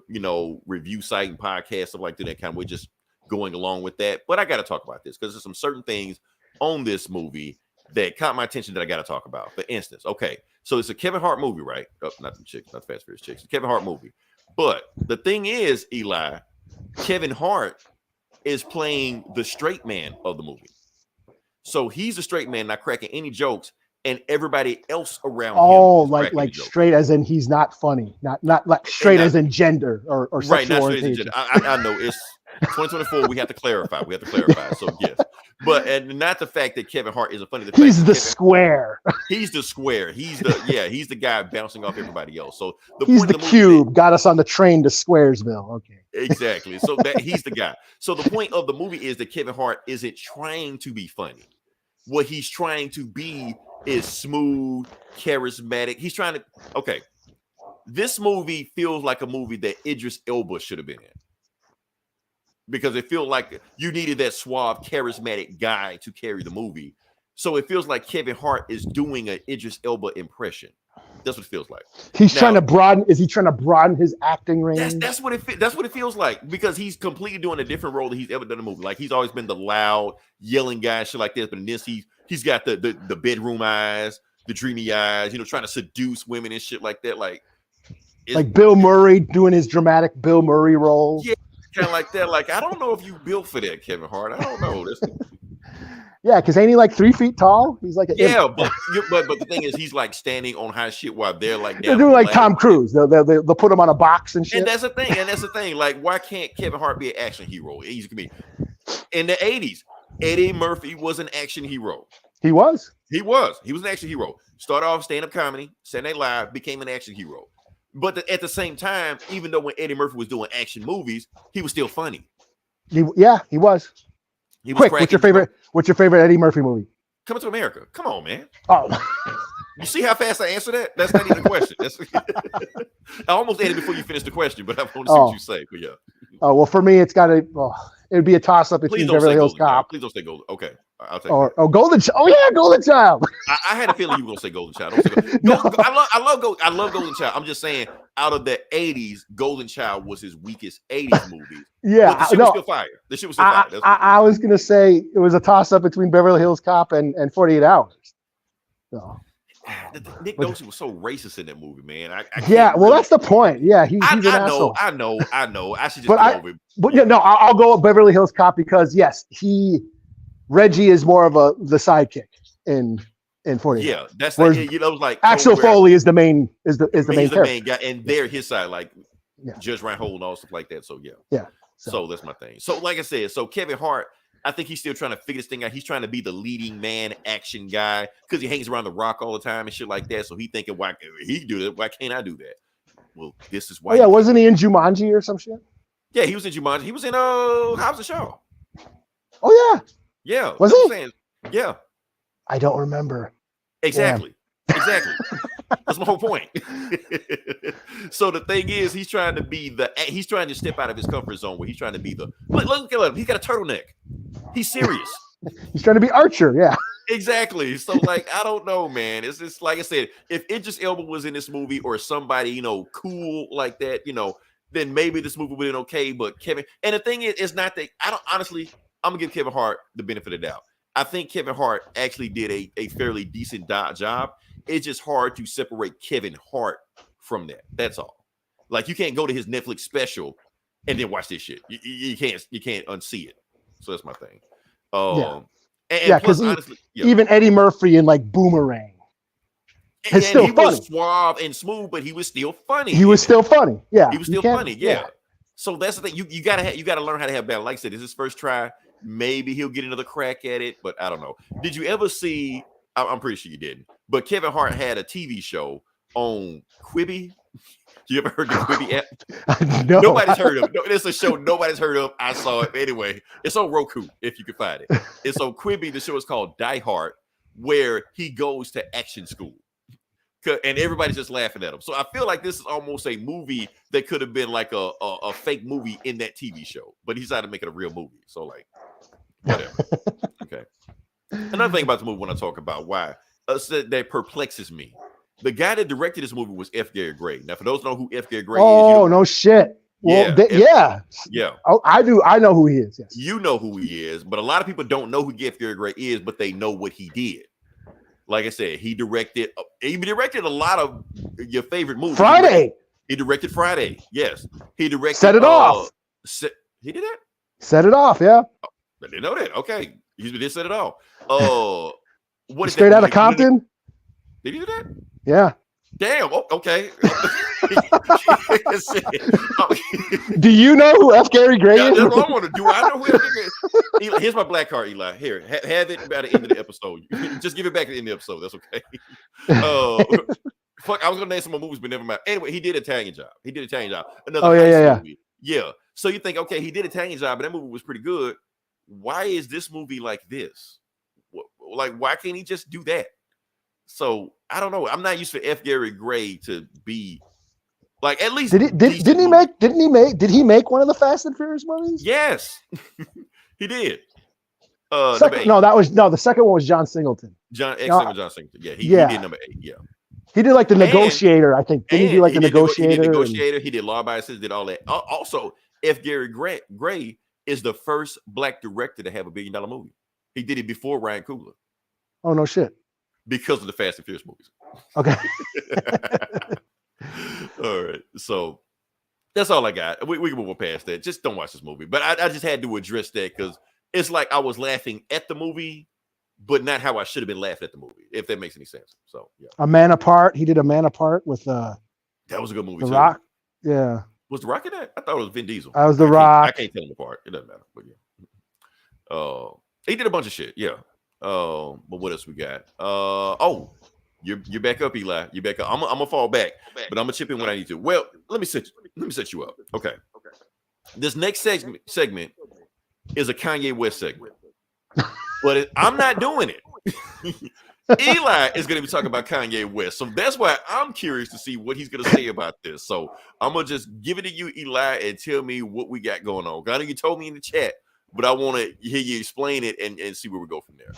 B: review site and podcast, stuff like that kind of, we're just going along with that. But I got to talk about this because there's some certain things on this movie that caught my attention that I got to talk about. For instance, okay, so it's a Kevin Hart movie, right? Oh, not the chicks, not Fast Furious chicks. It's a Kevin Hart movie. But the thing is, Eli, Kevin Hart is playing the straight man of the movie. So he's a straight man, not cracking any jokes, and everybody else around him.
A: Like straight as in he's not funny, not like straight as in gender or
B: right,
A: sexual
B: not
A: orientation.
B: I know it's 2024. We have to clarify. So yes, but and not the fact that Kevin Hart isn't funny.
A: He's the square.
B: He's the square. He's the guy bouncing off everybody else. So
A: he's the cube. Got us on the train to Squaresville. Okay,
B: exactly. So that he's the guy. So the point of the movie is that Kevin Hart isn't trying to be funny. What he's trying to be is smooth, charismatic. He's trying to. Okay, this movie feels like a movie that Idris Elba should have been in, because it feels like you needed that suave, charismatic guy to carry the movie. So it feels like Kevin Hart is doing an Idris Elba impression. That's what it feels like.
A: He's trying to broaden. Is he trying to broaden his acting range?
B: That's what it feels like, because he's completely doing a different role than he's ever done in a movie. Like, he's always been the loud, yelling guy, shit like this. But in this, he's got the bedroom eyes, the dreamy eyes, trying to seduce women and shit like that. Like
A: Bill Murray doing his dramatic Bill Murray role.
B: Yeah, kind of like that. Like, I don't know if you built for that, Kevin Hart. I don't know.
A: Yeah, because ain't he like 3 feet tall? He's like
B: but the thing is, he's like standing on high shit while they're like
A: they're doing like Tom Cruise. They'll put him on a box and shit.
B: And that's the thing. Like, why can't Kevin Hart be an action hero? He's gonna be in the 80s. Eddie Murphy was an action hero.
A: He was
B: an action hero. Started off stand-up comedy, Saturday Night Live, became an action hero. But at the same time, even though when Eddie Murphy was doing action movies, he was still funny.
A: He was. Quick, what's your favorite Eddie Murphy movie?
B: Coming to America. Come on, man.
A: Oh.
B: You see how fast I answer that? That's not even a question. I almost ended before you finished the question, but I want to see what you say. But yeah.
A: Oh, well, for me, it's got to. It'd be a toss-up between Beverly Hills Cop.
B: Please don't say Golden. Okay, I'll take
A: it. Oh, Golden Child. Oh yeah, Golden Child.
B: I had a feeling you were gonna say Golden Child. I love Golden Child. I'm just saying, out of the 80s, Golden Child was his weakest 80s movie.
A: Yeah,
B: the shit was still fire. The shit was still fire.
A: I was gonna say it was a toss-up between Beverly Hills Cop and 48 Hours. So.
B: Nick Nolte was so racist in that movie, man.
A: That's the point. Yeah, he's an asshole.
B: I know. I should just get over it.
A: But yeah, no, I'll go with Beverly Hills Cop because yes, Reggie is more of the sidekick in 48.
B: Yeah, that's like
A: Axel Foley is the main
B: main guy, and they're his side, like Judge Reinhold and all stuff like that. So yeah. So that's my thing. So like I said, Kevin Hart, I think he's still trying to figure this thing out. He's trying to be the leading man action guy because he hangs around the Rock all the time and shit like that. So he thinking, why he can do that? Why can't I do that? Well, this is why.
A: Oh yeah, wasn't he in Jumanji or some shit?
B: Yeah, he was in Jumanji. He was in Hobbs and Shaw.
A: Oh yeah.
B: Yeah.
A: Was he?
B: Saying, yeah.
A: I don't remember.
B: Exactly. Damn. Exactly. That's my whole point. So the thing is, he's trying to step out of his comfort zone where he's trying to be look at him. He's got a turtleneck. He's serious.
A: He's trying to be Archer. Yeah.
B: Exactly. So like, I don't know, man. It's just like I said, if Idris Elba was in this movie or somebody, cool like that, then maybe this movie would have been okay. But Kevin, and the thing is, it's not that I'm gonna give Kevin Hart the benefit of the doubt. I think Kevin Hart actually did a fairly decent job. It's just hard to separate Kevin Hart from that. That's all. Like, you can't go to his Netflix special and then watch this shit. You can't unsee it. So that's my thing.
A: Because even Eddie Murphy in like Boomerang,
B: it's still funny. Was suave and smooth, but he was still funny.
A: He was still funny. Yeah,
B: he was still funny. Yeah. So that's the thing. You gotta learn how to have balance. Like I said, this is his first try. Maybe he'll get another crack at it, but I don't know. Did you ever see? I'm pretty sure you didn't. But Kevin Hart had a TV show on Quibi. You ever heard the Quibi app?
A: No.
B: Nobody's heard of it. No, it's a show nobody's heard of. I saw it. Anyway, it's on Roku if you can find it. It's on Quibi. The show is called Die Hard, where he goes to action school. And everybody's just laughing at him. So I feel like this is almost a movie that could have been like a fake movie in that TV show. But he decided to make it a real movie. So like, whatever. Okay. Another thing about the movie when I talk about why that perplexes me The guy that directed this movie was F. Gary Gray. Now, for those who know who F. Gary Gray is,
A: oh no shit. Well, yeah. Oh, I do. I know who he is. Yes,
B: you know who he is, but a lot of people don't know who F. Gary Gray is, but they know what he did. Like I said, he directed a lot of your favorite movies.
A: Friday.
B: He directed Friday. Yes, he directed.
A: Set It Off.
B: He did that.
A: Set It Off. Yeah.
B: Oh, I didn't know that. Okay, he did Set It Off. What is
A: Straight
B: that?
A: Out of Compton?
B: Did he do that?
A: Yeah.
B: Damn. Oh, okay.
A: Do you know who F. Gary Gray is?
B: That's what I want to do. I know who F. Gary Gray is. Eli, here's my black card, Eli. Here, have it by the end of the episode. Just give it back at the end of the episode. That's okay. Fuck, I was gonna name some more movies, but never mind. Anyway, he did Italian Job. Another movie. Yeah. So you think, okay, he did Italian Job, but that movie was pretty good. Why is this movie like this? Like, why can't he just do that? So I don't know. I'm not used to F. Gary Gray to be like, at least
A: did he make one of the Fast and Furious movies?
B: Yes, he did.
A: The second one was John Singleton.
B: John Singleton. Yeah, he did number 8. Yeah,
A: he did like the Negotiator. I think didn't he do like the Negotiator?
B: He did Law Abiding, did all that. Also, F. Gary Gray is the first black director to have $1 billion movie. He did it before Ryan Coogler.
A: Oh no shit.
B: Because of the Fast and Furious movies.
A: Okay.
B: All right. So that's all I got. We can move on past that. Just don't watch this movie. But I just had to address that because it's like I was laughing at the movie, but not how I should have been laughing at the movie, if that makes any sense. So yeah.
A: A Man Apart. He did A Man Apart with
B: that was a good movie.
A: The Rock. Yeah.
B: Was The Rock in that? I thought it was Vin Diesel.
A: That was The Rock.
B: I can't tell them apart. It doesn't matter. But yeah. He did a bunch of shit. Yeah. But what else we got? You're back up, Eli. You're back up. I'm gonna fall back, but I'm gonna chip in when I need to. Well, let me set you up. Okay. This next segment is a Kanye West segment, but I'm not doing it. Eli is gonna be talking about Kanye West, so that's why I'm curious to see what he's gonna say about this. So I'm gonna just give it to you, Eli, and tell me what we got going on. I know you told me in the chat, but I want to hear you explain it and see where we go from there.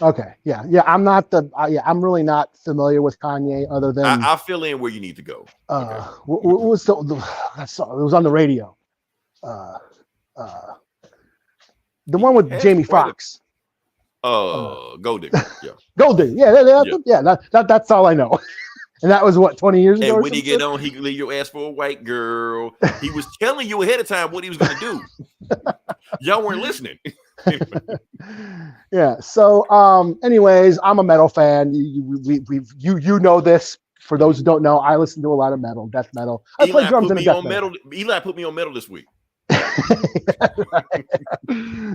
A: Okay. Yeah. I'm not I'm really not familiar with Kanye other than
B: I fill in where you need to go. Okay.
A: What was that song? It was on the radio. The one with Jamie Foxx.
B: Gold Digger. Yeah.
A: Gold Digger. Yeah. That's all I know. And that was what, 20 years ago?
B: And when he get on, he can leave your ass for a white girl. He was telling you ahead of time what he was going to do. Y'all weren't listening.
A: Yeah. So, anyways, I'm a metal fan. You know this. For those who don't know, I listen to a lot of metal, death metal. I play drums in a death metal.
B: Eli put me on metal this week.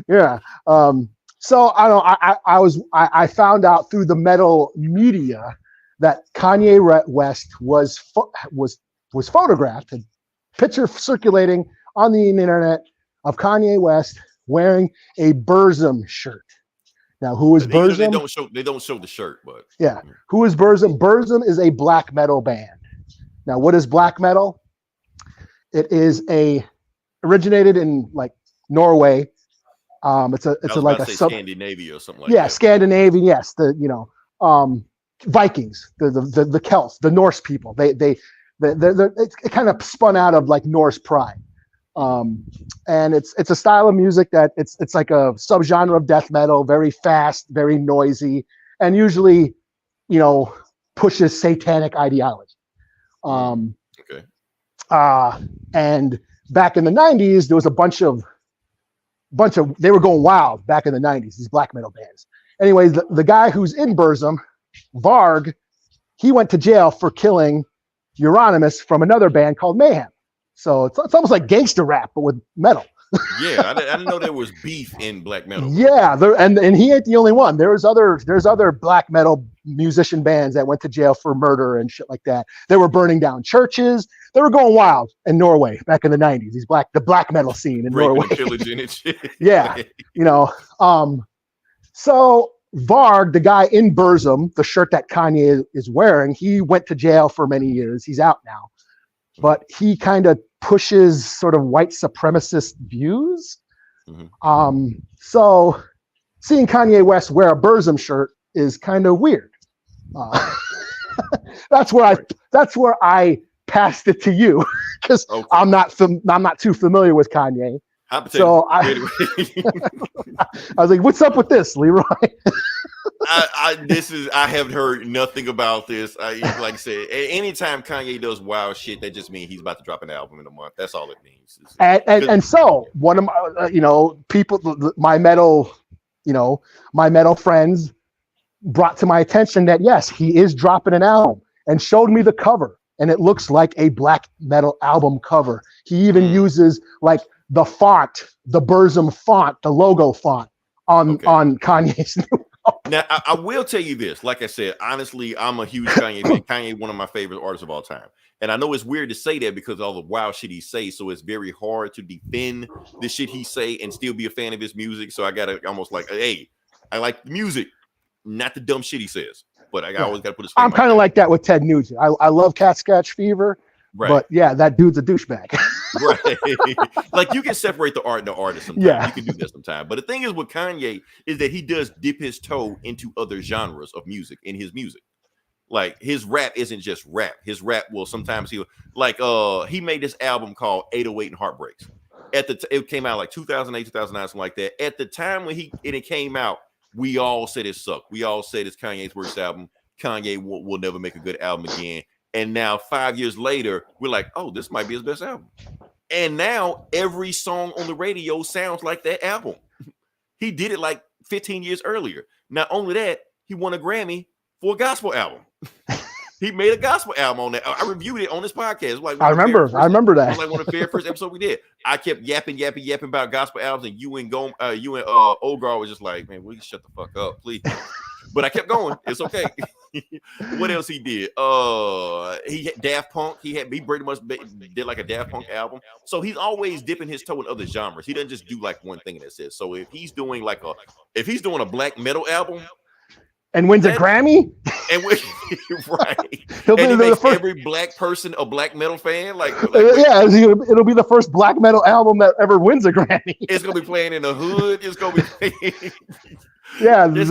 A: Yeah. So I found out through the metal media that Kanye West was photographed, a picture circulating on the internet of Kanye West wearing a Burzum shirt. Now, who is Burzum?
B: They don't show the shirt, but
A: yeah. Who is Burzum? Burzum is a black metal band. Now, what is black metal? It is originated in like Norway. It's like a
B: Scandinavia or something like that.
A: Yeah, Scandinavian. Yes, Vikings, the Celts, the Norse people. It kind of spun out of like Norse pride. And it's a style of music that it's like a subgenre of death metal, very fast, very noisy, and usually, pushes satanic ideology.
B: Okay.
A: And back in the 90s, there was a bunch of they were going wild back in the 90s, these black metal bands. Anyways, the guy who's in Burzum, Varg, he went to jail for killing Euronymous from another band called Mayhem. So it's almost like gangster rap, but with metal.
B: Yeah, I didn't know there was beef in black metal.
A: Yeah, and he ain't the only one. There's other black metal musician bands that went to jail for murder and shit like that. They were burning down churches. They were going wild in Norway back in the 90s. The black metal scene in Norway.
B: Pillaging and shit.
A: Yeah, So Varg, the guy in Burzum, the shirt that Kanye is wearing, he went to jail for many years. He's out now, but he kind of pushes sort of white supremacist views. Mm-hmm. So seeing Kanye West wear a Burzum shirt is kind of weird. That's where I passed it to you because I'm not too familiar with Kanye. So I was like, "What's up with this, Leroy?"
B: I haven't heard nothing about this. Like I said, anytime Kanye does wild shit, that just means he's about to drop an album in a month. That's all it means.
A: And so one of my people, my metal friends brought to my attention that yes, he is dropping an album and showed me the cover, and it looks like a black metal album cover. He even uses like the font, the Burzum font, the logo font on Kanye's new album.
B: Now, I will tell you this. Like I said, honestly, I'm a huge Kanye fan. Kanye, one of my favorite artists of all time. And I know it's weird to say that because of all the wild shit he says. So it's very hard to defend the shit he say and still be a fan of his music. So I got to almost like, hey, I like the music, not the dumb shit he says. But I always got to put his.
A: I'm kind of like that with Ted Nugent. I love Cat Scratch Fever. Right. But yeah, that dude's a douchebag.
B: Right. Like you can separate the art and the artist sometimes. Yeah. You can do that sometimes. But the thing is with Kanye is that he does dip his toe into other genres of music in his music. Like his rap isn't just rap. His rap will sometimes he made this album called 808 and Heartbreaks. It came out like 2008, 2009, something like that. At the time when it came out, we all said it sucked. We all said it's Kanye's worst album. Kanye will never make a good album again. And now 5 years later, we're like, oh, this might be his best album. And now every song on the radio sounds like that album. He did it like 15 years earlier. Not only that, he won a Grammy for a gospel album. He made a gospel album on that. I reviewed it on this podcast. Like
A: I remember that.
B: It was like one of the very first episodes we did. I kept yapping about gospel albums, and you and Ogar was just like, man, will you shut the fuck up, please? But I kept going. It's okay. What else he did? He had Daft Punk. He pretty much did like a Daft Punk album. So he's always dipping his toe in other genres. He doesn't just do like one thing and that's it. So if he's doing a black metal album
A: and wins a Grammy,
B: and right, he makes every black person a black metal fan.
A: It'll be the first black metal album that ever wins a Grammy.
B: It's gonna be playing in the hood. It's gonna be playing.
A: Yeah,
B: it's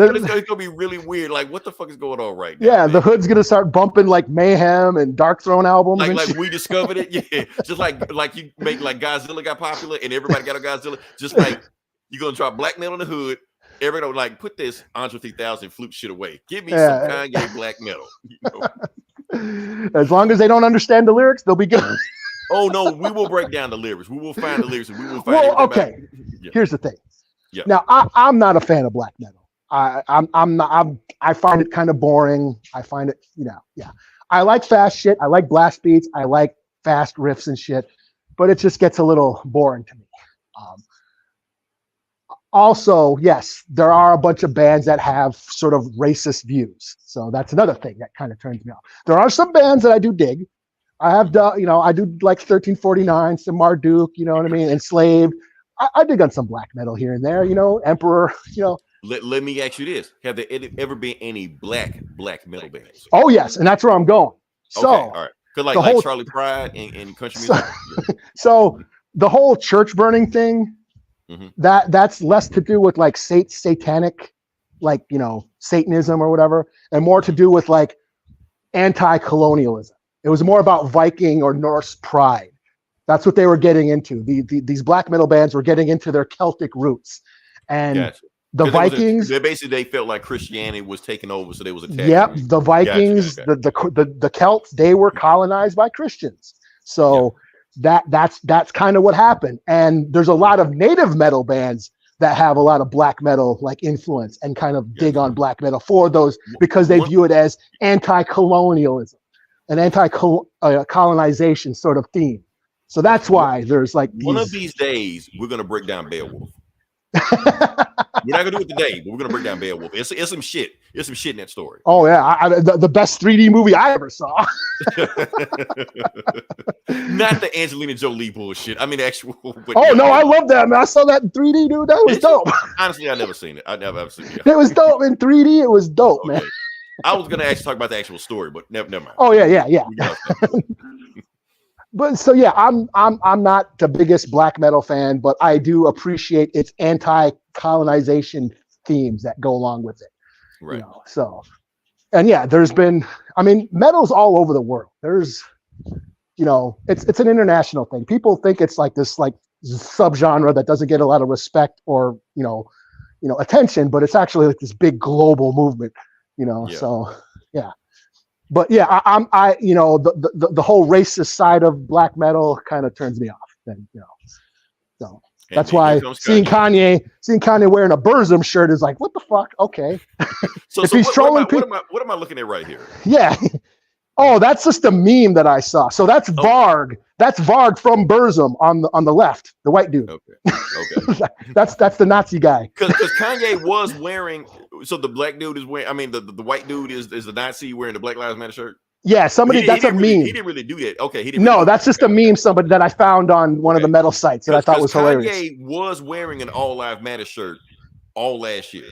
B: gonna be really weird. Like, what the fuck is going on right now?
A: Yeah, man? The hood's gonna start bumping like Mayhem and Dark Throne albums.
B: Like we discovered it. Yeah, just like you make like Godzilla got popular and everybody got a Godzilla. Just like you're gonna drop black metal in the hood. Everybody like put this Andre 3000 flute shit away. Give me some Kanye black metal.
A: As long as they don't understand the lyrics, they'll be good.
B: Oh no, we will break down the lyrics. We will find the lyrics and we will find.
A: Well, okay. Here's the thing. Yeah. Now I'm not a fan of black metal. I find it kind of boring. I find it, I like fast shit. I like blast beats. I like fast riffs and shit, but it just gets a little boring to me. Also, yes, there are a bunch of bands that have sort of racist views. So that's another thing that kind of turns me off. There are some bands that I do dig. I have done, I do like 1349, some Marduk, you know what I mean? Enslaved. I dig on some black metal here and there, Emperor,
B: Let me ask you this. Have there ever been any black metal bands?
A: Oh, yes. And that's where I'm going. So,
B: okay, all right. Because like Charlie Pride and country music.
A: So the whole church burning thing, that's less to do with like satanic, like, Satanism or whatever, and more to do with like anti-colonialism. It was more about Viking or Norse pride. That's what they were getting into. These black metal bands were getting into their Celtic roots, and the Vikings.
B: They felt like Christianity was taking over, so they was attacking.
A: Yep, the Vikings, the Celts, they were colonized by Christians. So that's kind of what happened. And there's a lot of native metal bands that have a lot of black metal like influence and kind of dig on black metal for those because they view it as anti-colonialism, an anti-colonization sort of theme. So that's why there's like
B: one of these days we're gonna break down Beowulf. We're not gonna do it today, but we're gonna break down Beowulf. It's some shit. It's some shit in that story.
A: Oh yeah, the best 3D movie I ever saw.
B: Not the Angelina Jolie bullshit. I mean, actual. But
A: I love that, man. I saw that in 3D, dude. That was dope.
B: Honestly, I've never seen it. I've never ever seen it.
A: It was dope in 3D. It was dope, man.
B: I was gonna actually talk about the actual story, but never mind.
A: Oh yeah. But so yeah, I'm not the biggest black metal fan, but I do appreciate its anti-colonization themes that go along with it.
B: Right.
A: So And yeah, there's been, I mean, metal's all over the world. There's, it's an international thing. People think it's like this like subgenre that doesn't get a lot of respect or attention, but it's actually like this big global movement. So yeah. But yeah, the whole racist side of black metal kind of turns me off. Then so that's why seeing Kanye wearing a Burzum shirt is like, what the fuck? Okay.
B: So he's trolling people, what am I looking at right here?
A: Yeah. Oh, that's just a meme that I saw. So that's Varg. That's Varg from Burzum on the left, the white dude. Okay. that's the Nazi guy.
B: Because Kanye was wearing. So the black dude is wearing. I mean, the white dude is the Nazi wearing the Black Lives Matter shirt.
A: Yeah, that's a meme.
B: He didn't really do that. Okay, he didn't.
A: No, that's just a meme. Somebody that I found on one of the metal sites that I thought was hilarious.
B: Kanye was wearing an All Lives Matter shirt all last year.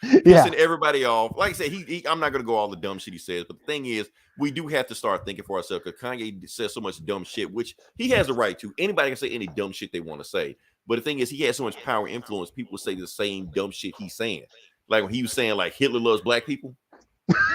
B: Pissing everybody off. Like I said, I'm not gonna go all the dumb shit he says, but the thing is, we do have to start thinking for ourselves because Kanye says so much dumb shit, which he has a right to. Anybody can say any dumb shit they want to say, but the thing is, he has so much power and influence. People say the same dumb shit he's saying. Like when he was saying like Hitler loves black people,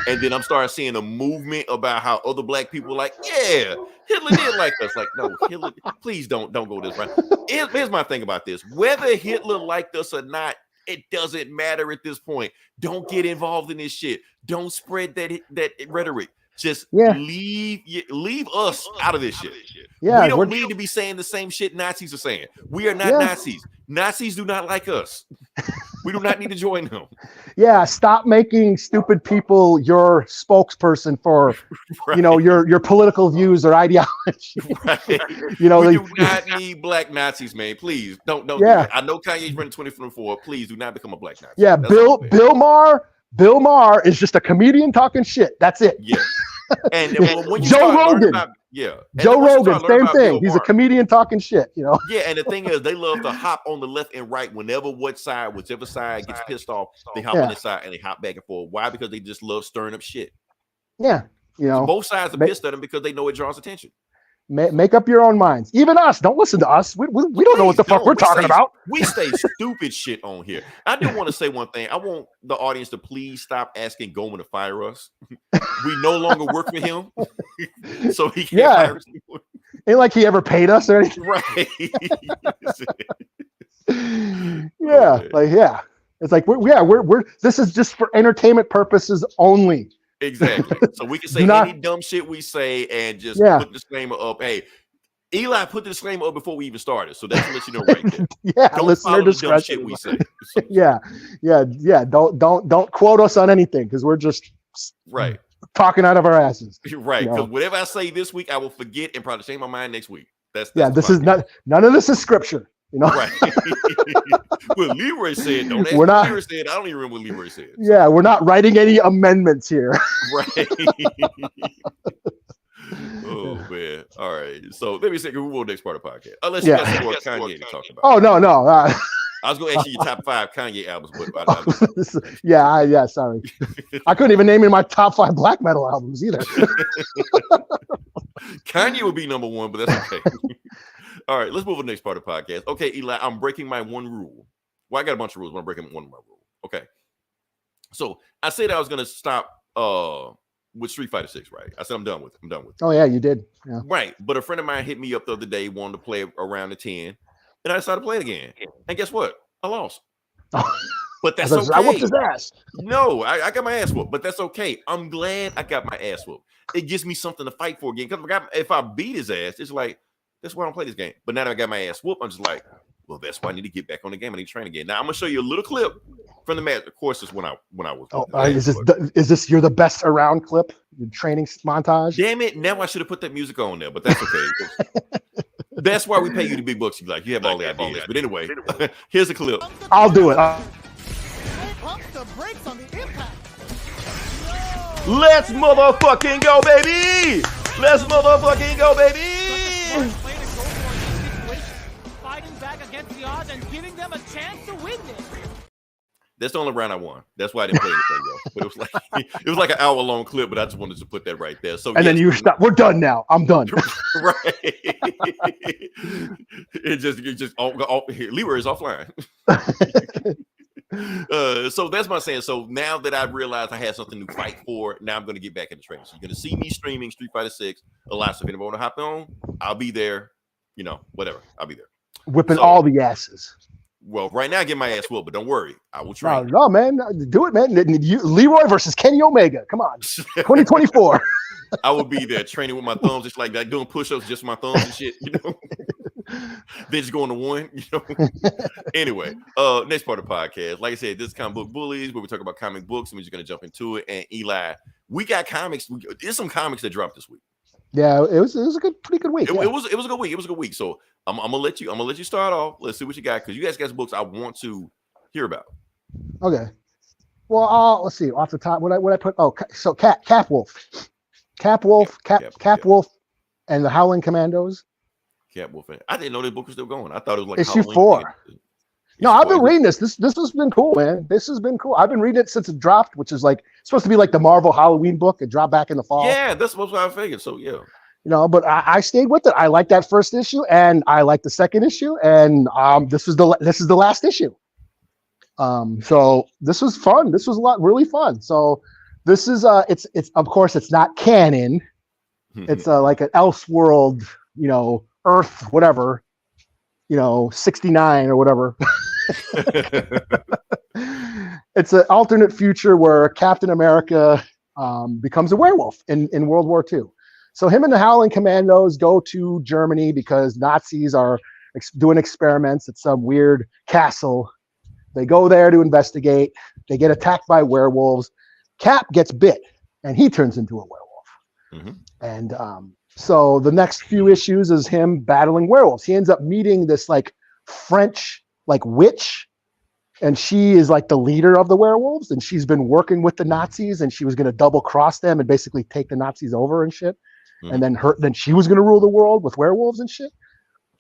B: and then I'm starting seeing a movement about how other black people like, yeah, Hitler did like us. Like, no, Hitler, please don't go this right. Here's my thing about this: whether Hitler liked us or not, it doesn't matter at this point. Don't get involved in this shit. Don't spread that rhetoric. Just leave us out of this shit. Yeah, we don't need to be saying the same shit Nazis are saying. We are not Nazis. Nazis do not like us. We do not need to join them. Yeah, stop making stupid people your spokesperson for your political views or ideology. Right. We do not need black Nazis, man. Please don't do that. I know Kanye's running 2024. Please do not become a black Nazi. Yeah, Bill Maher is just a comedian talking shit. That's it. Yeah. And when you Joe Rogan, Joe Rogan, same thing. He's a comedian talking shit, Yeah, and the thing is, they love to hop on the left and right whenever whichever side gets pissed off, they hop on this side and they hop back and forth. Why? Because they just love stirring up shit. Yeah, so both sides are pissed at them because they know it draws attention. Make up your own minds. Even us, don't listen to us. We don't know what the fuck we're talking about. We say stupid shit on here. I do want to say one thing. I want the audience to please stop asking Goldman to fire us. We no longer work for him, so he can't fire us anymore. Ain't like he ever paid us or anything. Right. It's like we're this is just for entertainment purposes only. Exactly. So we can say any dumb shit we say and just put the disclaimer up. Hey, Eli put the disclaimer up before we even started. So that's to let you know right there. Don't listener discretion. The dumb shit we say. Don't quote us on anything because we're just talking out of our asses. Right. Because whatever I say this week, I will forget and probably change my mind next week. That's this is none of this is scripture. Right. Well, Leroy said, don't ask what Leroy said. I don't even remember what Leroy said. Yeah, we're not writing any amendments here. Right. Oh, man. All right. So let me say, we will next part of the podcast. Unless you got some more Kanye to talk about. Oh, no. I was going to ask you your top 5 Kanye albums. But sorry. I couldn't even name in my top 5 black metal albums either. Kanye would be number 1, but that's okay. All right, let's move to the next part of the podcast. Okay, Eli, I'm breaking my one rule. Well, I got a bunch of rules, but I'm breaking one of my rules. Okay. So I said I was going to stop with Street Fighter 6, right? I said I'm done with it. Oh, yeah, you did. Yeah. Right. But a friend of mine hit me up the other day, wanted to play around the 10, and I decided to play it again. And guess what? I lost. But that's okay. I whooped his ass. No, I got my ass whooped, but that's okay. I'm glad I got my ass whooped. It gives me something to fight for again. Because if I beat his ass, it's like, that's why I don't play this game. But now that I got my ass whooped, I'm just like, well, that's why I need to get back on the game. I need to train again. Now I'm gonna show you a little clip from the match. Of course, it's when I was. Oh, is this you're the best around clip? Your training montage? Damn it! Now I should have put that music on there, but that's okay. That's why we pay you the big bucks. You have all the ideas. But anyway, here's a clip. I'll do it. Let's motherfucking go, baby! Let's motherfucking go, baby! Fighting back against the odds and giving them a chance to win this. That's the only round I won. That's why I didn't play anything else. But it was like an hour-long clip, but I just wanted to put that right there. So then you stop. We're done now. I'm done. Right. It just Leroy is offline. So that's my saying. So now that I've realized I had something to fight for, now I'm going to get back into training. So you're going to see me streaming Street Fighter 6 a lot. So if anyone want to hop on, I'll be there. You know, whatever. I'll be there.
A: Whipping all the asses.
B: Well, right now I get my ass whooped, but don't worry. I will train.
A: No, man. Do it, man. Leroy versus Kenny Omega. Come on. 2024.
B: I will be there training with my thumbs, just like that, doing push-ups just with my thumbs and shit, you know. Then just going to one, you know. Anyway, next part of the podcast. Like I said, this is Comic Book Bullies, where we talk about comic books, and we're just going to jump into it. And Eli, we got comics. There's some comics that dropped this week.
A: Yeah, it was a pretty good week.
B: It was a good week. It was a good week. So I'm gonna let you start off. Let's see what you got, because you guys got some books I want to hear about.
A: Okay. Well, let's see. Off the top, what I put? Oh, so Capwolf, and the Howling Commandos.
B: Capwolf. I didn't know this book was still going. I thought it was like
A: issue 4. No, I've been reading this. This has been cool, man. This has been cool. I've been reading it since it dropped, which is like supposed to be like the Marvel Halloween book. It dropped back in the fall.
B: Yeah, that's what I figured. So yeah.
A: You know, but I stayed with it. I like that first issue, and I like the second issue, and this is the last issue. So this was fun. This was really fun. So this is it's of course it's not canon. It's like an Elseworld, you know, Earth, whatever, you know, 69 or whatever. It's an alternate future where Captain America becomes a werewolf in World War II. So him and the Howling Commandos go to Germany because Nazis are doing experiments at some weird castle. They go there to investigate. They get attacked by werewolves. Cap gets bit, and he turns into a werewolf. And so the next few issues is him battling werewolves. He ends up meeting this like French like witch, and she is like the leader of the werewolves, and she's been working with the Nazis, and she was going to double cross them and basically take the Nazis over and shit. And then she was going to rule the world with werewolves and shit.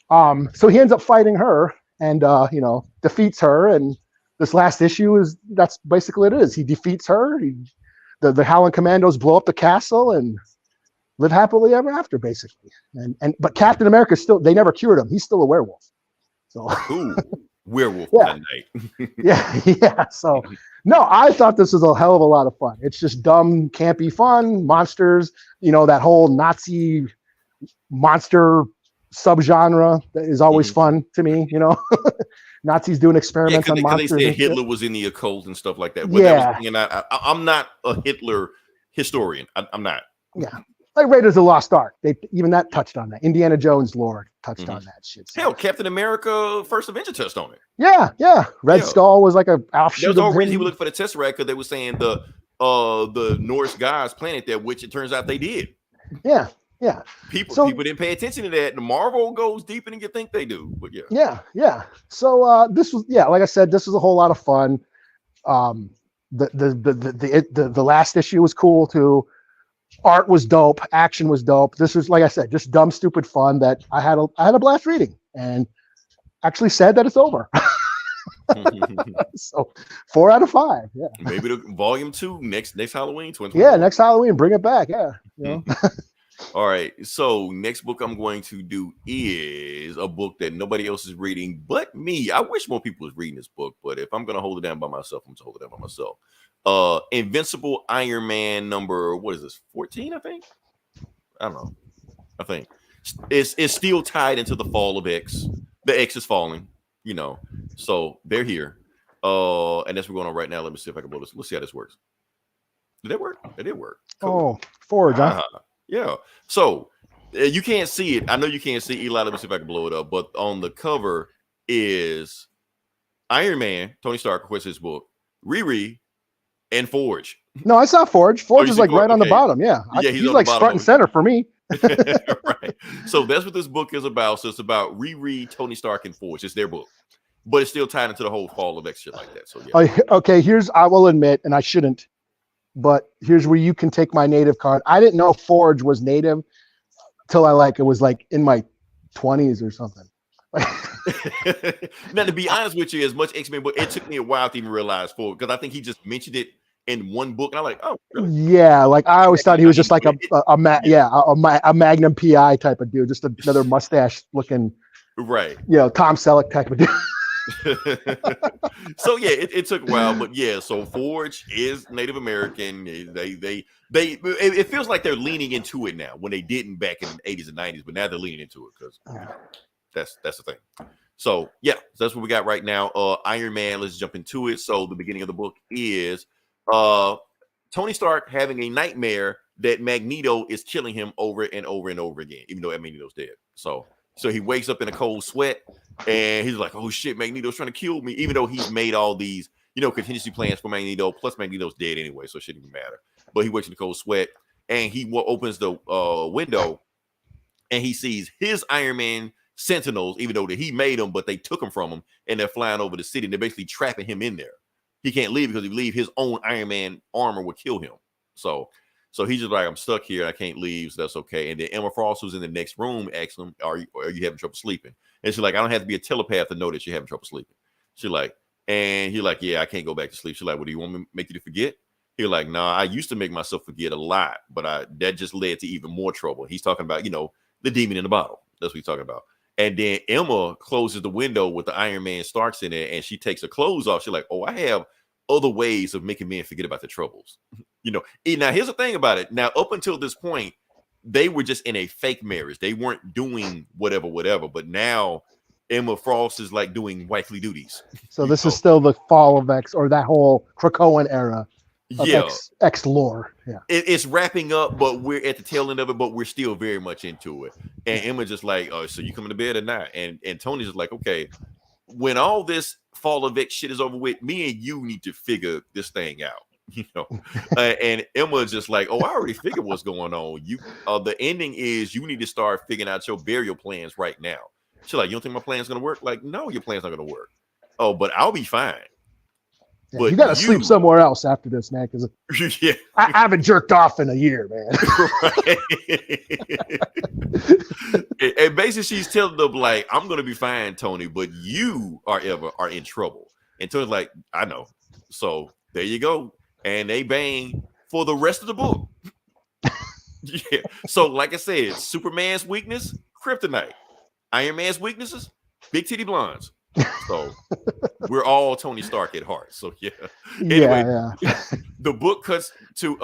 A: So he ends up fighting her and you know, defeats her. And this last issue that's basically what it is. He defeats her. The Howling Commandos blow up the castle and live happily ever after, basically. But Captain America they never cured him. He's still a werewolf. So
B: ooh, werewolf that night.
A: yeah. So no, I thought this was a hell of a lot of fun. It's just dumb, campy fun, monsters, you know, that whole Nazi monster subgenre that is always fun to me, you know. Nazis doing experiments on monsters.
B: They said Hitler was in the occult and stuff like that. But I'm not a Hitler historian. I'm not.
A: Yeah. Like Raiders of the Lost Ark. Even that touched on that. Indiana Jones lore touched on that shit. So.
B: Hell, Captain America First Avenger touched on it.
A: Yeah. Red Skull was like a offshoot.
B: There's no reason he would look for the Tesseract, because they were saying the Norse gods planted there, which it turns out they did.
A: Yeah.
B: People didn't pay attention to that. The Marvel goes deeper than you think they do. But
A: yeah. So this was like I said, this was a whole lot of fun. The last issue was cool too. Art was dope. Action was dope. This was, like I said, just dumb, stupid fun that I had a blast reading, and actually sad that it's over. So 4 out of 5. Yeah.
B: Maybe the volume 2 next Halloween.
A: Yeah, next Halloween, bring it back. Yeah. You know?
B: All right. So next book I'm going to do is a book that nobody else is reading but me. I wish more people was reading this book, but if I'm gonna hold it down by myself, I'm gonna hold it down by myself. Invincible Iron Man number, what is this, 14? I think. I don't know. I think it's still tied into the fall of X. The X is falling, you know. So they're here. And that's what's going on right now. Let me see if I can blow this. Let's see how this works. Did that work? It did work. Cool.
A: Oh, Forge, huh?
B: Yeah. So you can't see it. I know you can't see Eli. Let me see if I can blow it up. But on the cover is Iron Man, Tony Stark, of course, his book, Riri, and Forge.
A: No, I saw Forge. Forge is like right on the bottom. Yeah. He's like front and center for me.
B: Right. So that's what this book is about. So it's about Riri, Tony Stark, and Forge. It's their book, but it's still tied into the whole fall of X shit like that. So yeah.
A: Okay. I will admit, and I shouldn't, but here's where you can take my native card. I didn't know Forge was native till it was like in my 20s or something.
B: Now, to be honest with you, as much X-Men, but it took me a while to even realize Forge, because I think he just mentioned it in one book, and I'm like, oh, really?
A: Yeah, like I always thought he was just like a Magnum PI type of dude, just another mustache looking,
B: right?
A: You know, Tom Selleck type of dude.
B: So yeah, it took a while, but yeah. So Forge is Native American. It feels like they're leaning into it now when they didn't back in the 80s and 90s, but now they're leaning into it because that's the thing. So yeah, so that's what we got right now. Iron Man. Let's jump into it. So the beginning of the book is Tony Stark having a nightmare that Magneto is killing him over and over and over again, even though Magneto's dead. So he wakes up in a cold sweat and he's like, oh shit, Magneto's trying to kill me, even though he's made all these, contingency plans for Magneto, plus Magneto's dead anyway, so it shouldn't even matter. But he wakes in a cold sweat and he opens the window and he sees his Iron Man Sentinels, even though that he made them, but they took them from him and they're flying over the city and they're basically trapping him in there. He can't leave because if he leave, his own Iron Man armor would kill him. So he's just like, I'm stuck here. I can't leave. So that's okay. And then Emma Frost, who's in the next room, asks him, are you having trouble sleeping? And she's like, I don't have to be a telepath to know that you're having trouble sleeping. She's like, and he's like, yeah, I can't go back to sleep. She's like, what do you want me to make you to forget? He's like, nah, I used to make myself forget a lot, but that just led to even more trouble. He's talking about, the demon in the bottle. That's what he's talking about. And then Emma closes the window with the Iron Man Starks in it, and she takes her clothes off. She's like, oh, I have other ways of making men forget about the troubles. Now here's the thing about it. Now, up until this point, they were just in a fake marriage. They weren't doing whatever. But now Emma Frost is like doing wifely duties.
A: So this is still the fall of X, or that whole Krakoan era of X lore. Yeah,
B: it's wrapping up, but we're at the tail end of it, but we're still very much into it. And Emma just like, oh, so you coming to bed or not? And Tony's just like, okay, when all this fall of X shit is over with, me and you need to figure this thing out. And Emma's just like, oh, I already figured what's going on. The ending is you need to start figuring out your burial plans right now. She's like, you don't think my plan's gonna work? Like, no, your plan's not gonna work. Oh, but I'll be fine.
A: Yeah, but you gotta sleep somewhere else after this, man, because
B: yeah.
A: I haven't jerked off in a year, man.
B: And basically she's telling them like, I'm gonna be fine, Tony, but you are in trouble. And Tony's like, I know. So there you go. And they bang for the rest of the book. Yeah. So like I said, Superman's weakness, kryptonite. Iron Man's weaknesses, big titty blondes. So we're all Tony Stark at heart. So yeah. Anyway, the book cuts to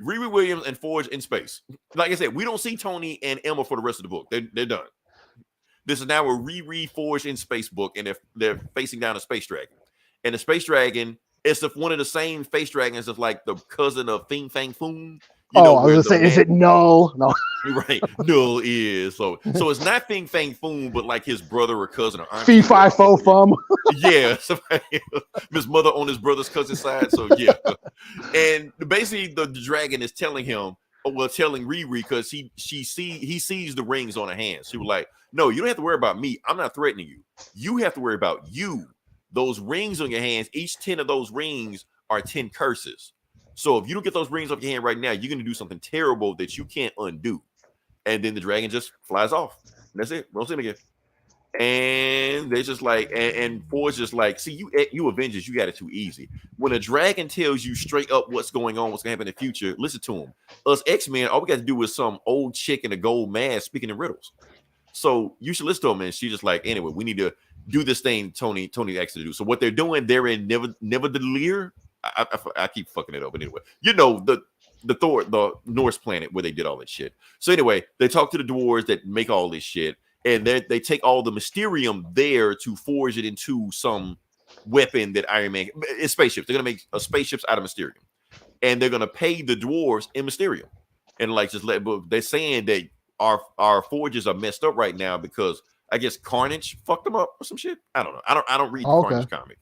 B: Riri Williams and Forge in space. Like I said, we don't see Tony and Emma for the rest of the book. They're done. This is now a Riri Forge in space book, and they're facing down a space dragon. And the space dragon is one of the same space dragons of like the cousin of Fing Fang Foom.
A: I was gonna say, is it Null? No.
B: Right. Null is. So it's not Fing Fang Foom, but like his brother or cousin or aunt.
A: Fee Fi Fo Fum.
B: Yeah. His mother on his brother's cousin's side. So yeah. And basically the dragon is telling him, telling Riri, because he sees the rings on her hands. She was like, no, you don't have to worry about me. I'm not threatening you. You have to worry about you. Those rings on your hands, each 10 of those rings are 10 curses. So if you don't get those rings off your hand right now, you're going to do something terrible that you can't undo. And then the dragon just flies off. And that's it. We don't see him again. And they're just like, and Forge just like, see, you Avengers, you got it too easy. When a dragon tells you straight up what's going on, what's going to happen in the future, listen to him. Us X-Men, all we got to do is some old chick in a gold mask speaking in riddles. So you should listen to him. And she's just like, anyway, we need to do this thing Tony asked to do. So what they're doing, they're in Never the Lear. I keep fucking it up, but anyway, the Thor, the Norse planet where they did all that shit. So anyway, they talk to the dwarves that make all this shit, and they take all the Mysterium there to forge it into some weapon that Iron Man. It's spaceships. They're gonna make spaceships out of Mysterium, and they're gonna pay the dwarves in Mysterium, and like just let. But they're saying that our forges are messed up right now because I guess Carnage fucked them up or some shit. I don't know. I don't read the Carnage comic.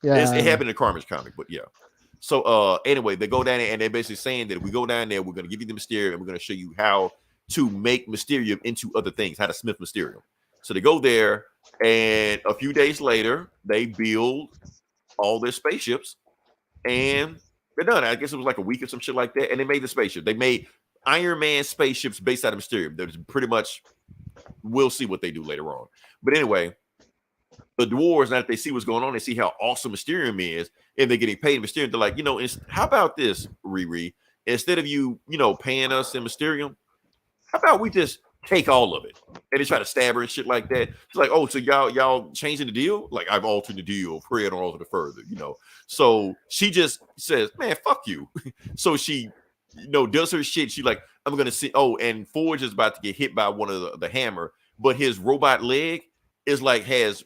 B: Yeah, it happened in the Carnage comic, but yeah. So anyway, they go down there and they're basically saying that if we go down there, we're going to give you the Mysterium and we're going to show you how to make Mysterium into other things, how to smith Mysterium. So they go there, and a few days later, they build all their spaceships, and they're done. I guess it was like a week or some shit like that, and they made the spaceship. They made Iron Man spaceships based out of Mysterium. There's pretty much, we'll see what they do later on. But anyway, the dwarves, now that they see what's going on, they see how awesome Mysterium is, and they're getting paid in Mysterium. They're like, how about this, Riri? Instead of you, paying us in Mysterium, how about we just take all of it and they try to stab her and shit like that. She's like, oh, so y'all changing the deal? Like, I've altered the deal, pray and alter it further, So she just says, man, fuck you. So she, does her shit. She like, I'm gonna see. Oh, and Forge is about to get hit by one of the hammer, but his robot leg is like has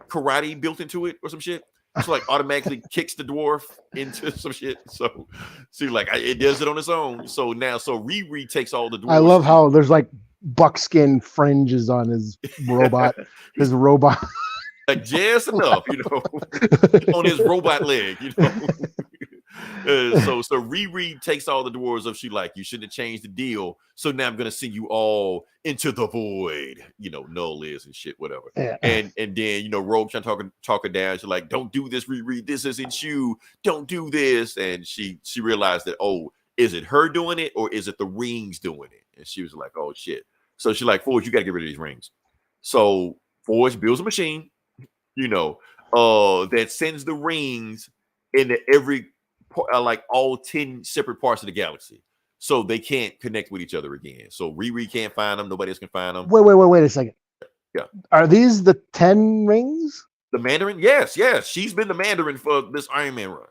B: karate built into it or some shit. So like automatically kicks the dwarf into some shit. So see, like it does it on its own. So Riri takes all the dwarves.
A: I love how there's like buckskin fringes on his robot. His robot.
B: Like just enough, on his robot leg, So Riri takes all the dwarves up. She like, you shouldn't have changed the deal. So now I'm gonna send you all into the void. Null is and shit, whatever.
A: Yeah.
B: And then Rogue trying to talk her down. She's like, don't do this, Riri. This isn't you. Don't do this. And she realized that, oh, is it her doing it or is it the rings doing it? And she was like, oh shit. So she's like, Forge, you gotta get rid of these rings. So Forge builds a machine, that sends the rings into every like all 10 separate parts of the galaxy, so they can't connect with each other again. So Riri can't find them. Nobody else can find them.
A: Wait a second.
B: Yeah.
A: Are these the 10 rings?
B: The Mandarin? Yes. She's been the Mandarin for this Iron Man run.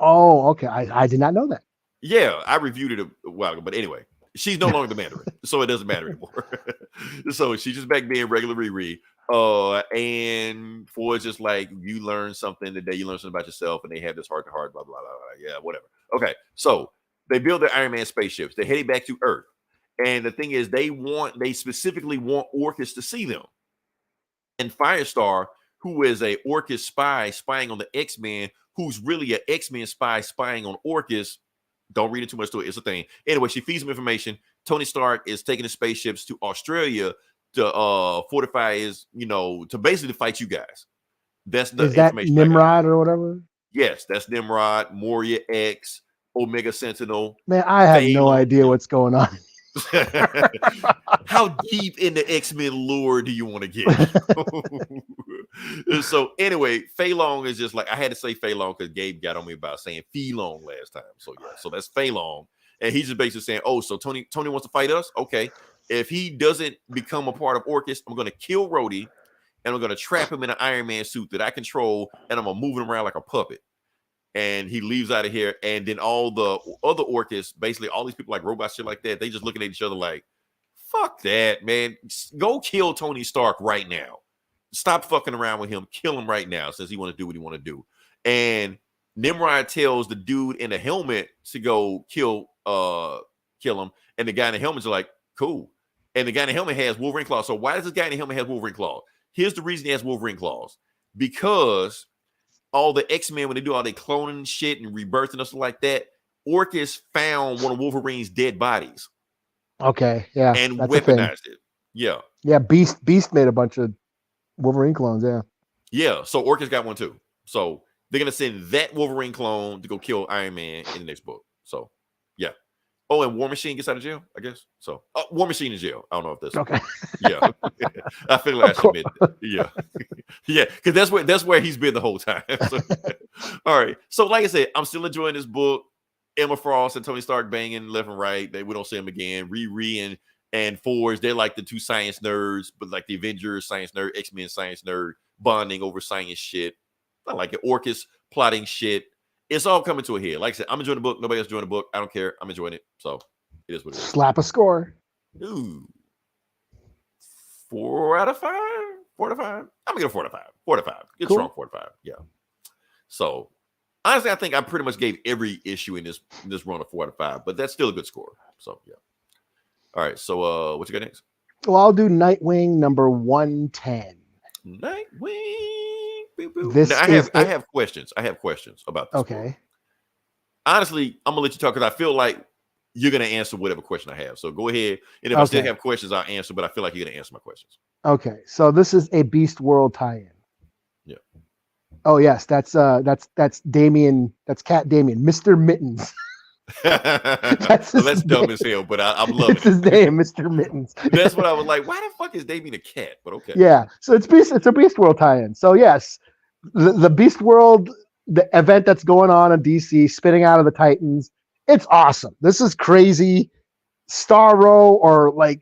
A: Oh, okay. I did not know that.
B: Yeah, I reviewed it a while ago, but anyway, she's no longer the Mandarin, so it doesn't matter anymore. So she's just back being regular Riri. And Ford's just like, you learn something today, you learn something about yourself, and they have this heart to heart, blah, blah, blah, blah. Yeah, whatever. Okay, so they build their Iron Man spaceships. They're heading back to Earth. And the thing is, they specifically want Orchis to see them. And Firestar, who is a Orchis spy spying on the X-Men, who's really an X-Men spy spying on Orchis. Don't read it too much to it. It's a thing. Anyway, she feeds him information. Tony Stark is taking the spaceships to Australia to fortify his, to basically fight you guys. That's the information.
A: Is that Nimrod or whatever?
B: Yes, that's Nimrod, Moria X, Omega Sentinel.
A: Man, I have no idea what's going on.
B: How deep in the X-Men lore do you want to get? So anyway, Fei Long is just like, I had to say Fei Long because Gabe got on me about saying Fei Long last time. So yeah, so that's Fei Long. And he's just basically saying, oh, so Tony wants to fight us? Okay. If he doesn't become a part of Orchis, I'm going to kill Rhodey, and I'm going to trap him in an Iron Man suit that I control, and I'm going to move him around like a puppet. And he leaves out of here, and then all the other Orchis, basically all these people like robots, shit like that, they just looking at each other like, fuck that, man. Go kill Tony Stark right now. Stop fucking around with him. Kill him right now, since he want to do what he want to do. And Nimrod tells the dude in the helmet to go kill him, and the guy in the helmet's like, cool. And the guy in the helmet has Wolverine claws. So why does this guy in the helmet have Wolverine claws? Here's the reason he has Wolverine claws. Because all the X-Men, when they do all their cloning shit and rebirthing and stuff like that, Orchis found one of Wolverine's dead bodies.
A: Okay, yeah.
B: And weaponized it. Yeah.
A: Yeah, Beast made a bunch of Wolverine clones, yeah.
B: Yeah, so Orchis got one too. So they're going to send that Wolverine clone to go kill Iron Man in the next book. So, yeah. Oh, and War Machine gets out of jail, I guess. So, War Machine in jail. I don't know if that's
A: okay.
B: Yeah, I feel like I should admit that. Yeah, yeah, because that's where he's been the whole time. So, all right. So, like I said, I'm still enjoying this book. Emma Frost and Tony Stark banging left and right. We don't see them again. Riri and Forge, they're like the two science nerds, but like the Avengers science nerd, X-Men science nerd, bonding over science shit. I like it. Orchis plotting shit. It's all coming to a head. Like I said, I'm enjoying the book. Nobody else enjoying the book. I don't care. I'm enjoying it. So it is what it is.
A: Slap a score.
B: Ooh. 4 out of 5? 4 out of 5? I'm going to get a 4 out of 5. 4 out of 5. Good cool. Strong 4 out of 5. Yeah. So honestly, I think I pretty much gave every issue in this run a 4 out of 5, but that's still a good score. So yeah. All right. So what you got next?
A: Well, I'll do Nightwing number 110.
B: Nightwing.
A: This
B: now, I have questions. I have questions about this.
A: Okay.
B: Book. Honestly, I'm gonna let you talk because I feel like you're gonna answer whatever question I have. So go ahead, and if I still have questions, I'll answer. But I feel like you're gonna answer my questions.
A: Okay. So this is a Beast World tie-in.
B: Yeah.
A: Oh yes, that's Damien. That's Cat Damien, Mr. Mittens.
B: that's dumb as hell, but I'm loving
A: his name, Mr. Mittens.
B: That's what I was like. Why the fuck is Damien a cat? But okay.
A: Yeah. So it's a Beast World tie-in. So yes, the Beast World, the event that's going on in DC, spitting out of the Titans. It's awesome. This is crazy. Starro or like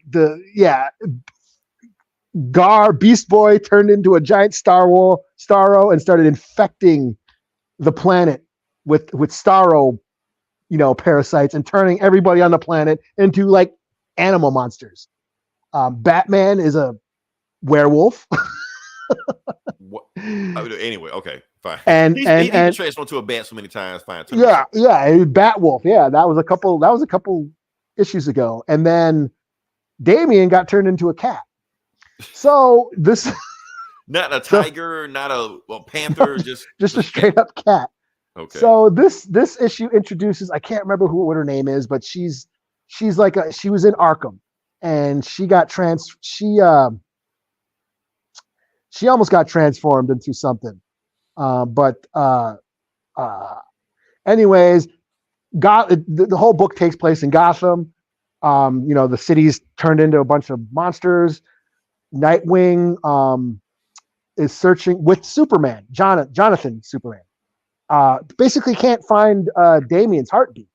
A: Beast Boy turned into a giant Starro and started infecting the planet with Starro, parasites, and turning everybody on the planet into like animal monsters. Batman is a werewolf.
B: What? Anyway, okay, fine.
A: And
B: He's
A: and
B: been
A: and
B: transformed to a bat so many times. Fine.
A: yeah, Batwolf. Yeah, that was a couple issues ago. And then Damien got turned into a cat. So this
B: not a tiger, not a panther, just
A: a straight up cat.
B: Okay.
A: So this issue introduces, I can't remember what her name is, but she's like she was in Arkham, and she almost got transformed into something. Anyways, the whole book takes place in Gotham. The city's turned into a bunch of monsters. Nightwing is searching with Superman, Jonathan Superman. Basically can't find Damien's heartbeat.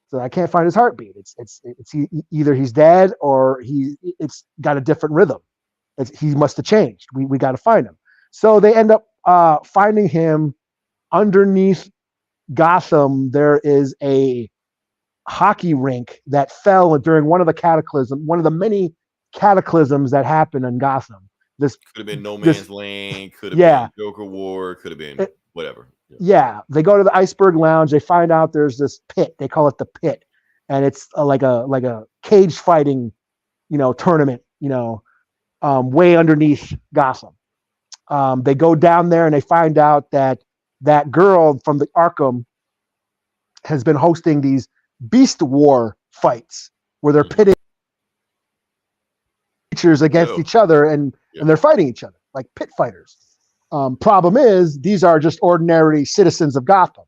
A: So I can't find his heartbeat. It's either he's dead or it's got a different rhythm. He must have changed. We got to find him. So they end up finding him underneath Gotham. There is a hockey rink that fell during one of the many cataclysms that happened in Gotham. This
B: could have been No Man's Land, could have been Joker War, could have been whatever.
A: Yeah, they go to the Iceberg Lounge. They find out there's this pit. They call it the Pit, and it's like a cage fighting, tournament. Way underneath Gotham. They go down there and they find out that girl from the Arkham has been hosting these Beast War fights where they're pitting creatures against each other and they're fighting each other like pit fighters. Problem is, these are just ordinary citizens of Gotham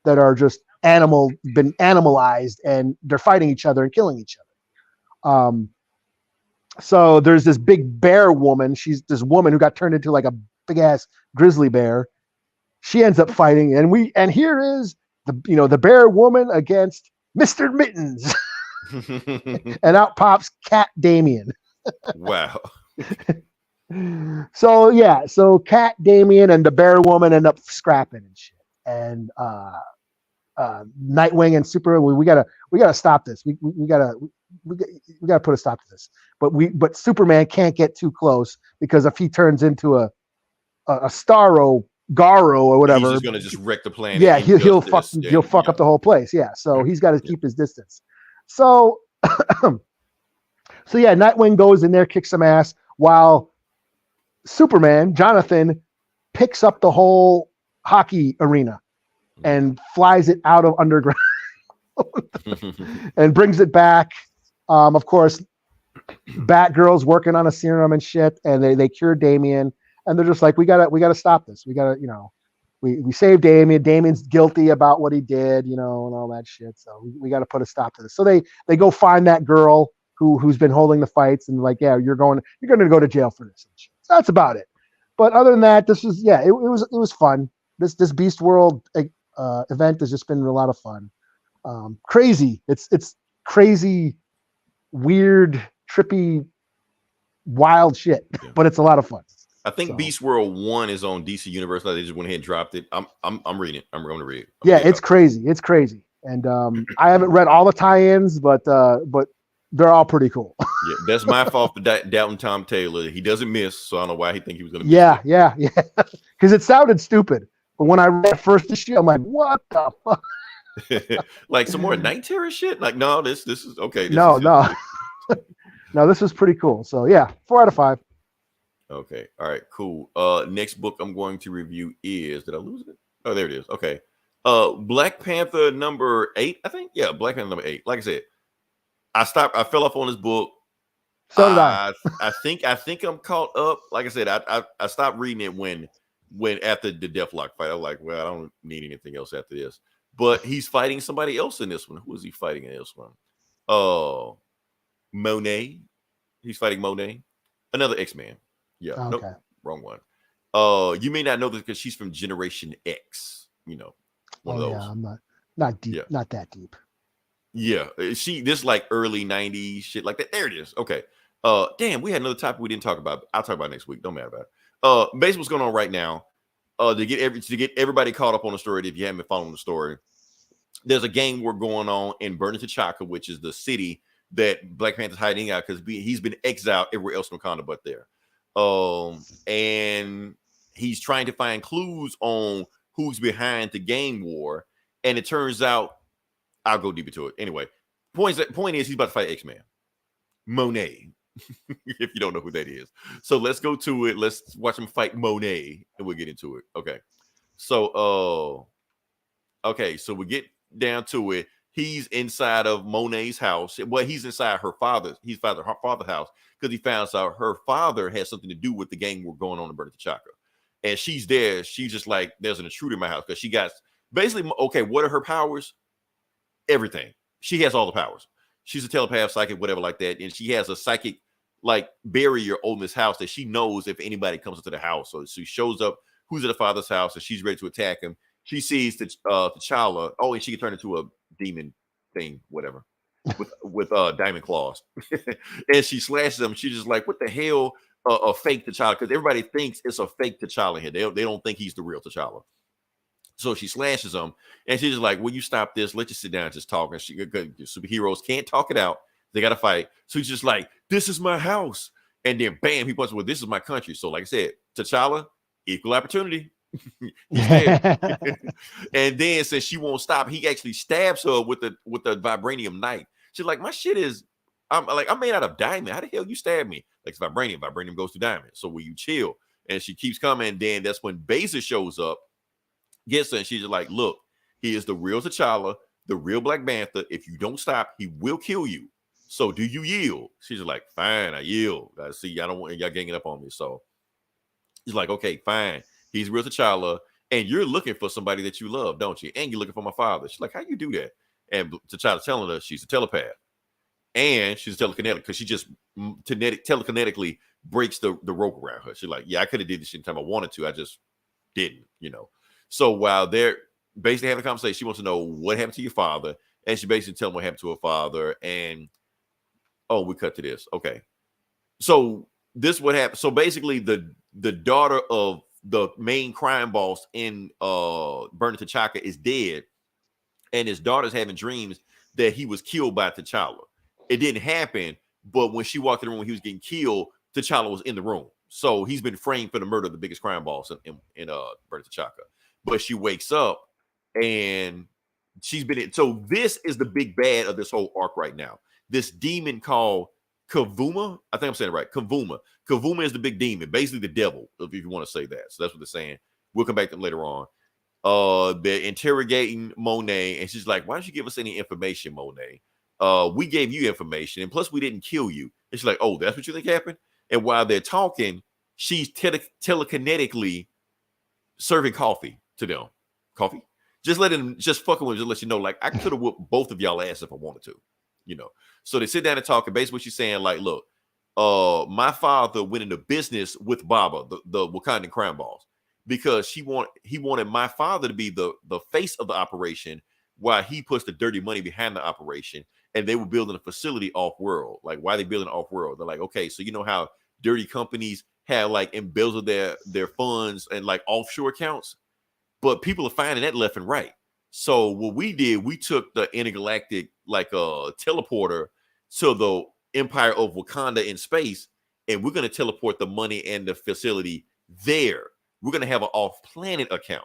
A: that are just been animalized, and they're fighting each other and killing each other. So there's this big bear woman. She's this woman who got turned into like a big ass grizzly bear. She ends up fighting, and here is the bear woman against Mr. Mittens, and out pops Cat Damien.
B: Wow.
A: So Cat Damien and the bear woman end up scrapping and shit. And Nightwing and Superman, we gotta stop this. We gotta put a stop to this. But Superman can't get too close, because if he turns into a Starro Garo or whatever,
B: he's just gonna just wreck the planet.
A: Yeah, he'll fuck up the whole place. Yeah, so he's got to keep his distance. So Nightwing goes in there, kicks some ass, while Superman, Jonathan, picks up the whole hockey arena and flies it out of underground and brings it back. Of course, Batgirl's working on a serum and shit, and they cure Damien, and they're just like, we gotta stop this. We gotta, we saved Damien. Damien's guilty about what he did, and all that shit. So we gotta put a stop to this. So they go find that girl who's been holding the fights, and like, yeah, you're going to go to jail for this. So that's about it. But other than that, this was, it was fun. This Beast World event has just been a lot of fun. Crazy. It's crazy, weird, trippy, wild shit, but it's a lot of fun.
B: I think Beast World 1 is on DC Universe. They just went ahead and dropped it. I'm reading it. I'm going to read it.
A: It's crazy. It's crazy. And I haven't read all the tie-ins, but they're all pretty cool.
B: Yeah, that's my fault for doubting Tom Taylor. He doesn't miss, so I don't know why he think he was going to miss.
A: Yeah. Because it sounded stupid. But when I read first issue, I'm like, what the fuck?
B: Like some more Night Terror shit? Like, no, this is okay.
A: No, this was pretty cool. So yeah, 4 out of 5.
B: Okay. All right, cool. Next book I'm going to review is, did I lose it? Oh, there it is. Okay. Black Panther number 8, I think. Yeah, Black Panther number 8. Like I said, I fell off on this book.
A: So did I.
B: I think I'm caught up. Like I said, I stopped reading it when after the Deathlock fight. I was like, well, I don't need anything else after this. But he's fighting somebody else in this one. Who is he fighting in this one? Monet. He's fighting Monet. Another X-Man. Yeah. Okay. Nope, wrong one. You may not know this because she's from Generation X. One of those.
A: Yeah, I'm not deep. Yeah. Not that deep.
B: Yeah, this like early 90s shit like that. There it is. Okay. Damn, we had another topic we didn't talk about. I'll talk about it next week. Don't matter about it. Basically, what's going on right now? To get everybody caught up on the story. If you haven't been following the story, there's a gang war going on in Burning T'Chaka, which is the city that Black Panther's hiding out because he's been exiled everywhere else in Wakanda but there. And he's trying to find clues on who's behind the gang war. And it turns out, I'll go deeper to it. Anyway, point is he's about to fight X-Man. Monet, if you don't know who that is. So let's go to it. Let's watch him fight Monet and we'll get into it. Okay. So, so we get down to it. He's inside of Monet's house. Well, he's inside her father's house because he found out her father has something to do with the gang war going on in Burning T'Chaka. And she's there. She's just like, there's an intruder in my house because she got basically, okay, what are her powers? Everything. She has all the powers. She's a telepath, psychic, whatever like that. And she has a psychic like barrier on this house that she knows if anybody comes into the house. So she shows up who's at the father's house and she's ready to attack him. She sees T'Challa. Oh, and she can turn into a demon thing, whatever, with diamond claws. And she slashes him. She's just like, what the hell? A fake T'Challa, because everybody thinks it's a fake T'Challa here. They don't think he's the real T'Challa. So she slashes him, and she's just like, "Will you stop this? Let's just sit down and just talk." And superheroes can't talk it out; they got to fight. So he's just like, "This is my house," and then bam, he punches. Well, this is my country. So, like I said, T'Challa, equal opportunity. And then since she won't stop, he actually stabs her with the vibranium knife. She's like, "My shit is, I'm made out of diamond. How the hell you stab me?" Like it's vibranium. Vibranium goes to diamond. So will you chill? And she keeps coming. And then that's when Baszler shows up. Gets her, and she's like, look, he is the real T'Challa, the real Black Panther. If you don't stop, he will kill you. So do you yield? She's like, fine, I yield. I see, I don't want y'all ganging up on me. So he's like, okay, fine. He's real T'Challa, and you're looking for somebody that you love, don't you? And you're looking for my father. She's like, how you do that? And T'Challa's telling her she's a telepath. And she's a telekinetic because she just telekinetically breaks the rope around her. She's like, yeah, I could have did this shit anytime I wanted to. I just didn't, So while they're basically having a conversation, she wants to know what happened to your father. And she basically tells them what happened to her father. And, we cut to this. Okay. So this is what happened. So basically the daughter of the main crime boss in Burning T'Chaka is dead. And his daughter's having dreams that he was killed by T'Challa. It didn't happen. But when she walked in the room when he was getting killed, T'Challa was in the room. So he's been framed for the murder of the biggest crime boss in Burning T'Chaka. But she wakes up and she's been in. So this is the big bad of this whole arc right now. This demon called Kavuma. I think I'm saying it right. Kavuma. Kavuma is the big demon, basically the devil, if you want to say that. So that's what they're saying. We'll come back to them later on. They're interrogating Monet, and she's like, why don't you give us any information, Monet? We gave you information, and plus we didn't kill you. And she's like, oh, that's what you think happened? And while they're talking, she's telekinetically serving coffee to them. Coffee? Just fucking with them, just let you know, like, I could have whooped both of y'all ass if I wanted to, So they sit down and talk, and basically what she's saying, like, look, my father went into business with Baba, the Wakandan crime boss, because he wanted my father to be the face of the operation while he puts the dirty money behind the operation, and they were building a facility off-world. Like, why are they building off-world? They're like, okay, so you know how dirty companies have, like, embezzled their funds and, like, offshore accounts? But people are finding that left and right. So what we did, we took the intergalactic, like, teleporter to the Empire of Wakanda in space, and we're going to teleport the money and the facility there. We're going to have an off-planet account.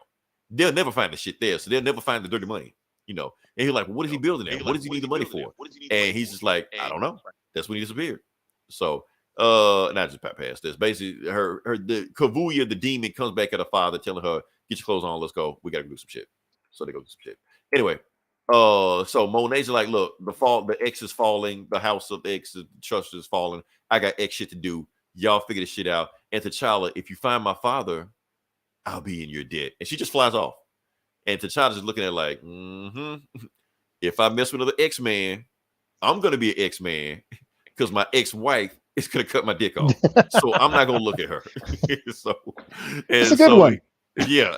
B: They'll never find the shit there, so they'll never find the dirty money, And he's like, well, what is he building there? What does he need the money for? And he's just like, I don't know. That's when he disappeared. So, not just past this. Basically, the Kavuya, the demon, comes back at her father, telling her, get your clothes on, let's go. We got to do some shit. So they go do some shit. Anyway, so Monet's like, look, the X is falling, the house of X, the trust is falling. I got X shit to do. Y'all figure this shit out. And T'Challa, if you find my father, I'll be in your debt. And she just flies off. And T'Challa's just looking at like, if I mess with another X-Man, I'm gonna be an X-Man because my ex-wife is gonna cut my dick off. So I'm not gonna look at her.
A: It's a good one.
B: Yeah,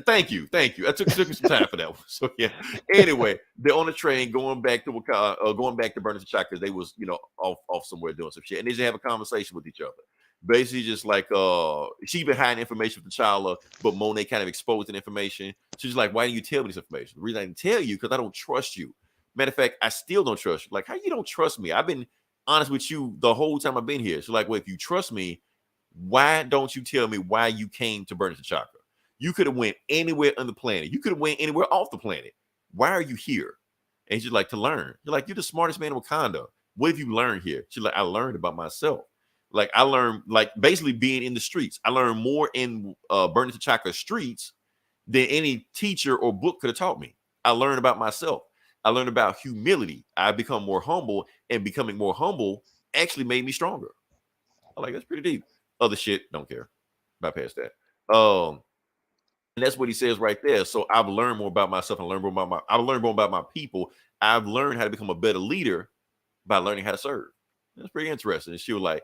B: thank you. I took me some time for that one. So yeah. Anyway, they're on the train going back to going back to Bernard T'Challa because they was off somewhere doing some shit, and they just have a conversation with each other. Basically, just like she been hiding information from T'Challa, but Monet kind of exposed the information. She's like, "Why didn't you tell me this information?" The reason I didn't tell you because I don't trust you. Matter of fact, I still don't trust you. Like, how you don't trust me? I've been honest with you the whole time I've been here. She's like, "Well, if you trust me, why don't you tell me why you came to Bernard T'Challa? You could have went anywhere on the planet. You could have went anywhere off the planet. Why are you here?" And she's like, "To learn." You're like, "You're the smartest man in Wakanda. What have you learned here?" She's like, "I learned about myself. Like, I learned, like, basically being in the streets. I learned more in Bernard T'Challa's streets than any teacher or book could have taught me. I learned about myself. I learned about humility. I become more humble, and becoming more humble actually made me stronger." I'm like, that's pretty deep. Other shit, don't care. Bypass that. And that's what he says right there. So I've learned more about myself and I've learned more about my people. I've learned how to become a better leader by learning how to serve. That's pretty interesting. And she was like,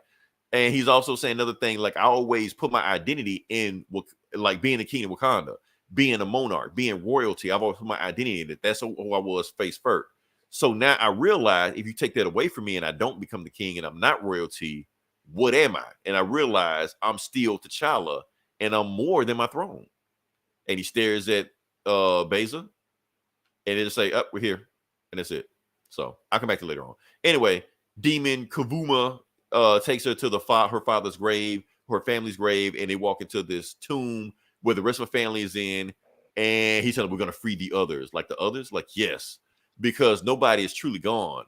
B: and he's also saying another thing, like, I always put my identity in, like, being the king of Wakanda, being a monarch, being royalty. I've always put my identity in it. That's who I was face first. So now I realize if you take that away from me and I don't become the king and I'm not royalty, what am I? And I realize I'm still T'Challa and I'm more than my throne. And he stares at Beza, and it'll say, "Up, we're here," and that's it. So I'll come back to later on. Anyway, Demon Kavuma takes her to her father's grave, her family's grave, and they walk into this tomb where the rest of the family is in. And he's telling them, "We're gonna free the others." Like, the others, like, yes, because nobody is truly gone.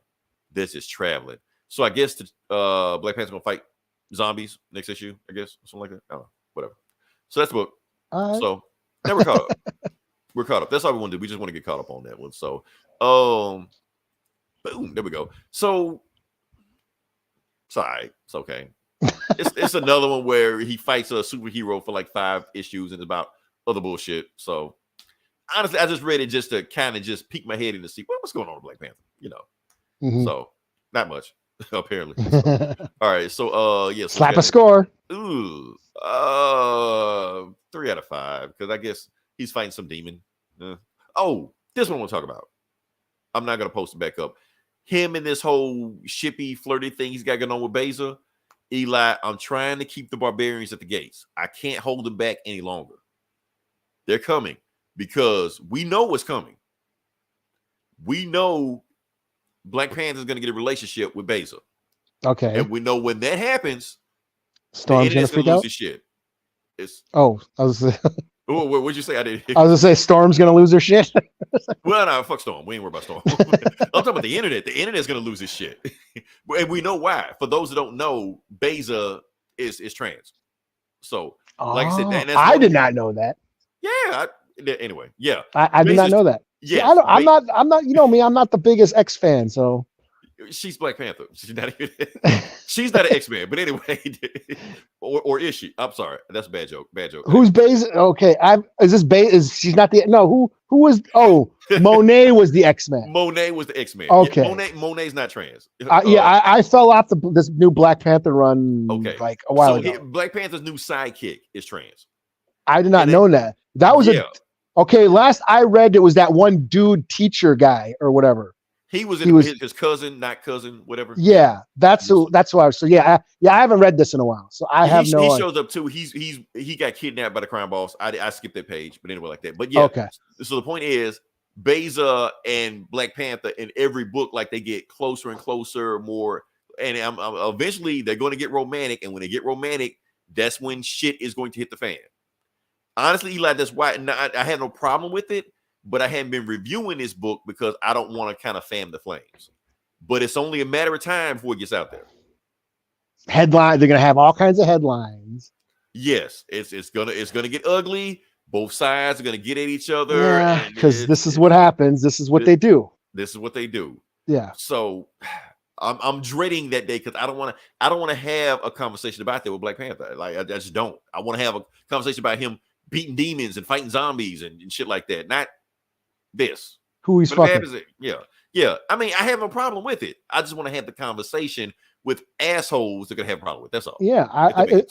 B: This is traveling. So I guess Black Panther's gonna fight zombies next issue. I guess something like that. I don't know, whatever. So that's the book. So. Now we're caught up. We're caught up. That's all we want to do. We just want to get caught up on that one. So, boom, there we go. So, it's all right. It's okay. It's another one where he fights a superhero for like 5 issues and it's about other bullshit. So, honestly, I just read it just to kind of just peek my head in to see what's going on with Black Panther.
A: Mm-hmm.
B: So not much apparently. So, all right. So, yeah. So
A: slap a score.
B: Ooh. 3 out of 5 because I guess he's fighting some demon. Oh, this one we'll talk about. I'm not gonna post it back up. Him and this whole shippy, flirty thing he's got going on with Beza. Eli, I'm trying to keep the barbarians at the gates. I can't hold them back any longer. They're coming because we know what's coming. We know Black Panther is gonna get a relationship with Beza.
A: Okay.
B: And we know when that happens,
A: Storm's gonna freak out.
B: His shit. What'd you say? I didn't.
A: I was gonna say Storm's gonna lose her shit.
B: Well, no, fuck Storm. We ain't worried about Storm. I'm talking about the internet. The internet's gonna lose his shit, and we know why. For those that don't know, Beza is trans. So, like I said,
A: I did not know that.
B: Yeah. Anyway, yeah,
A: I did not know that.
B: Yeah,
A: I'm not. You know me. I'm not the biggest X fan. So
B: she's Black Panther. She's not an X-Man, but anyway, or is she? I'm sorry, that's a bad joke. Who's
A: Beza? Okay, is this Beza? Is she's not the who was? Oh, Monet was the X-Man.
B: Monet was the X-Man.
A: Okay,
B: yeah, Monet's not trans.
A: I fell off this new Black Panther run. Okay, like a while ago.
B: Black Panther's new sidekick is trans.
A: I did not know that. That was okay. Last I read, it was that one dude teacher guy or whatever.
B: He was his cousin, not cousin, whatever.
A: Yeah, that's who I was. So I haven't read this in a while, so he
B: shows up too. He got kidnapped by the crime boss. I skipped that page, but anyway, like that. But yeah, okay. So the point is, Beza and Black Panther in every book, like, they get closer and closer, more, and eventually they're going to get romantic. And when they get romantic, that's when shit is going to hit the fan. Honestly, Eli, that's why I had no problem with it. But I haven't been reviewing this book because I don't want to kind of fan the flames. But it's only a matter of time before it gets out there.
A: Headline, they're gonna have all kinds of headlines.
B: Yes, it's gonna get ugly. Both sides are gonna get at each other.
A: Yeah, because this is what happens. This is what they do.
B: This is what they do.
A: Yeah.
B: So I'm dreading that day because I don't want to have a conversation about that with Black Panther. Like, I just don't. I want to have a conversation about him beating demons and fighting zombies and shit like that. Not this.
A: Who he's fucking.
B: Yeah. I mean, I have no problem with it. I just want to have the conversation with assholes that are gonna have a problem with. That's all.
A: Yeah,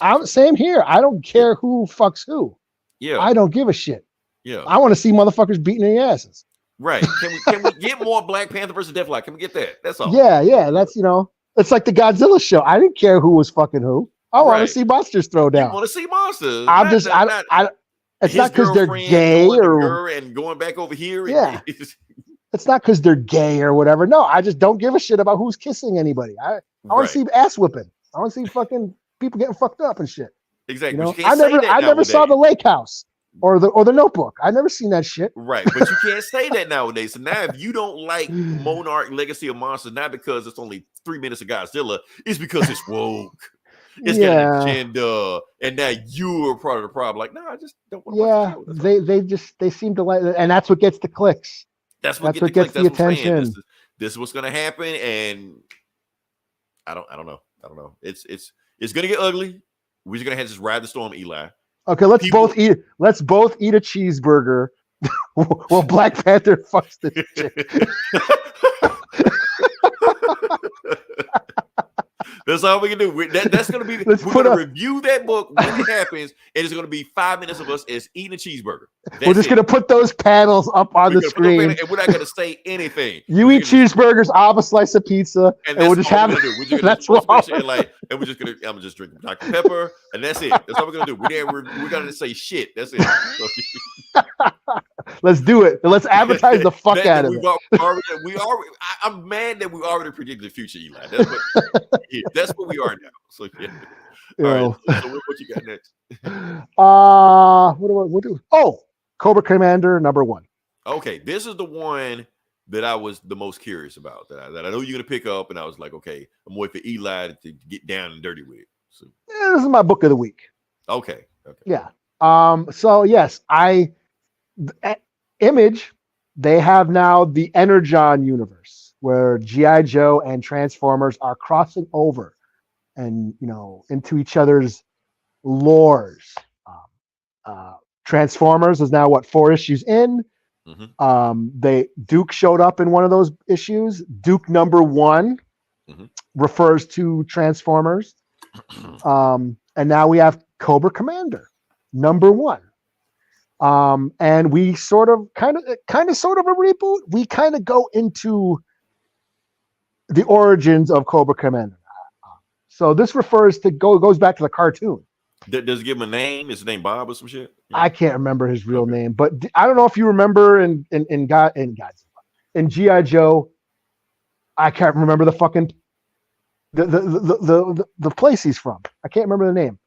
A: I'm same here. I don't care who fucks who.
B: Yeah.
A: I don't give a shit.
B: Yeah.
A: I want to see motherfuckers beating their asses.
B: Right. Can we get more Black Panther versus Deathlock? Can we get that? That's all.
A: Yeah. That's, it's like the Godzilla show. I didn't care who was fucking who. I want to see monsters throw down.
B: You want to see monsters.
A: It's not because they're gay
B: and going back over here.
A: Yeah. It's not because they're gay or whatever. No, I just don't give a shit about who's kissing anybody. I want to see ass whipping. I want to see fucking people getting fucked up and shit.
B: Exactly.
A: I never saw The Lake House or the Notebook. I never seen that shit.
B: Right, but you can't say that nowadays. So now, if you don't like Monarch Legacy of Monsters, not because it's only 3 minutes of Godzilla, it's because it's woke. It's got an agenda, and now you're part of the problem. Like, no, I just don't want to watch the show.
A: They seem to like, and that's what gets the clicks.
B: That's what
A: gets the attention.
B: This is what's going to happen, and I don't know. It's going to get ugly. We're just going to have to just ride the storm, Eli.
A: Okay, let's both eat a cheeseburger while Black Panther fucks the chick.
B: That's all we can do. That's going to be. We're going to review that book when it happens, and it's going to be 5 minutes of us as eating a cheeseburger.
A: We're just going to put those panels up on the screen,
B: and we're not going to say anything.
A: You eat cheeseburgers, I'll have a slice of pizza, and we'll just have it.
B: That's what and we're just going to. I'm just drinking Dr. Pepper, and that's it. That's all we're going to do. We're going to say shit. That's it.
A: Let's do it. Let's advertise the fuck out of
B: it. I'm mad that we already predicted the future, Eli. That's what we are now. So yeah. All right. So what you got next?
A: What do? Oh, Cobra Commander #1.
B: Okay, this is the one that I was the most curious about. That I know you're gonna pick up, and I was like, okay, I'm waiting for Eli to get down and dirty with it. So
A: this is my book of the week.
B: Okay.
A: Yeah. So yes, Image. They have now the Energon universe, where G.I. Joe and Transformers are crossing over and, into each other's lores. Transformers is now 4 issues in. Mm-hmm. Duke showed up in one of those issues. Duke #1 refers to Transformers. And now we have Cobra Commander #1. And we sort of a reboot. We kind of go into the origins of Cobra Commander. So this goes back to the cartoon.
B: Does it give him a name? Is his name Bob or some shit?
A: I can't remember his real name, but I don't know if you remember in G.I. Joe. I can't remember the fucking the place he's from. I can't remember the name.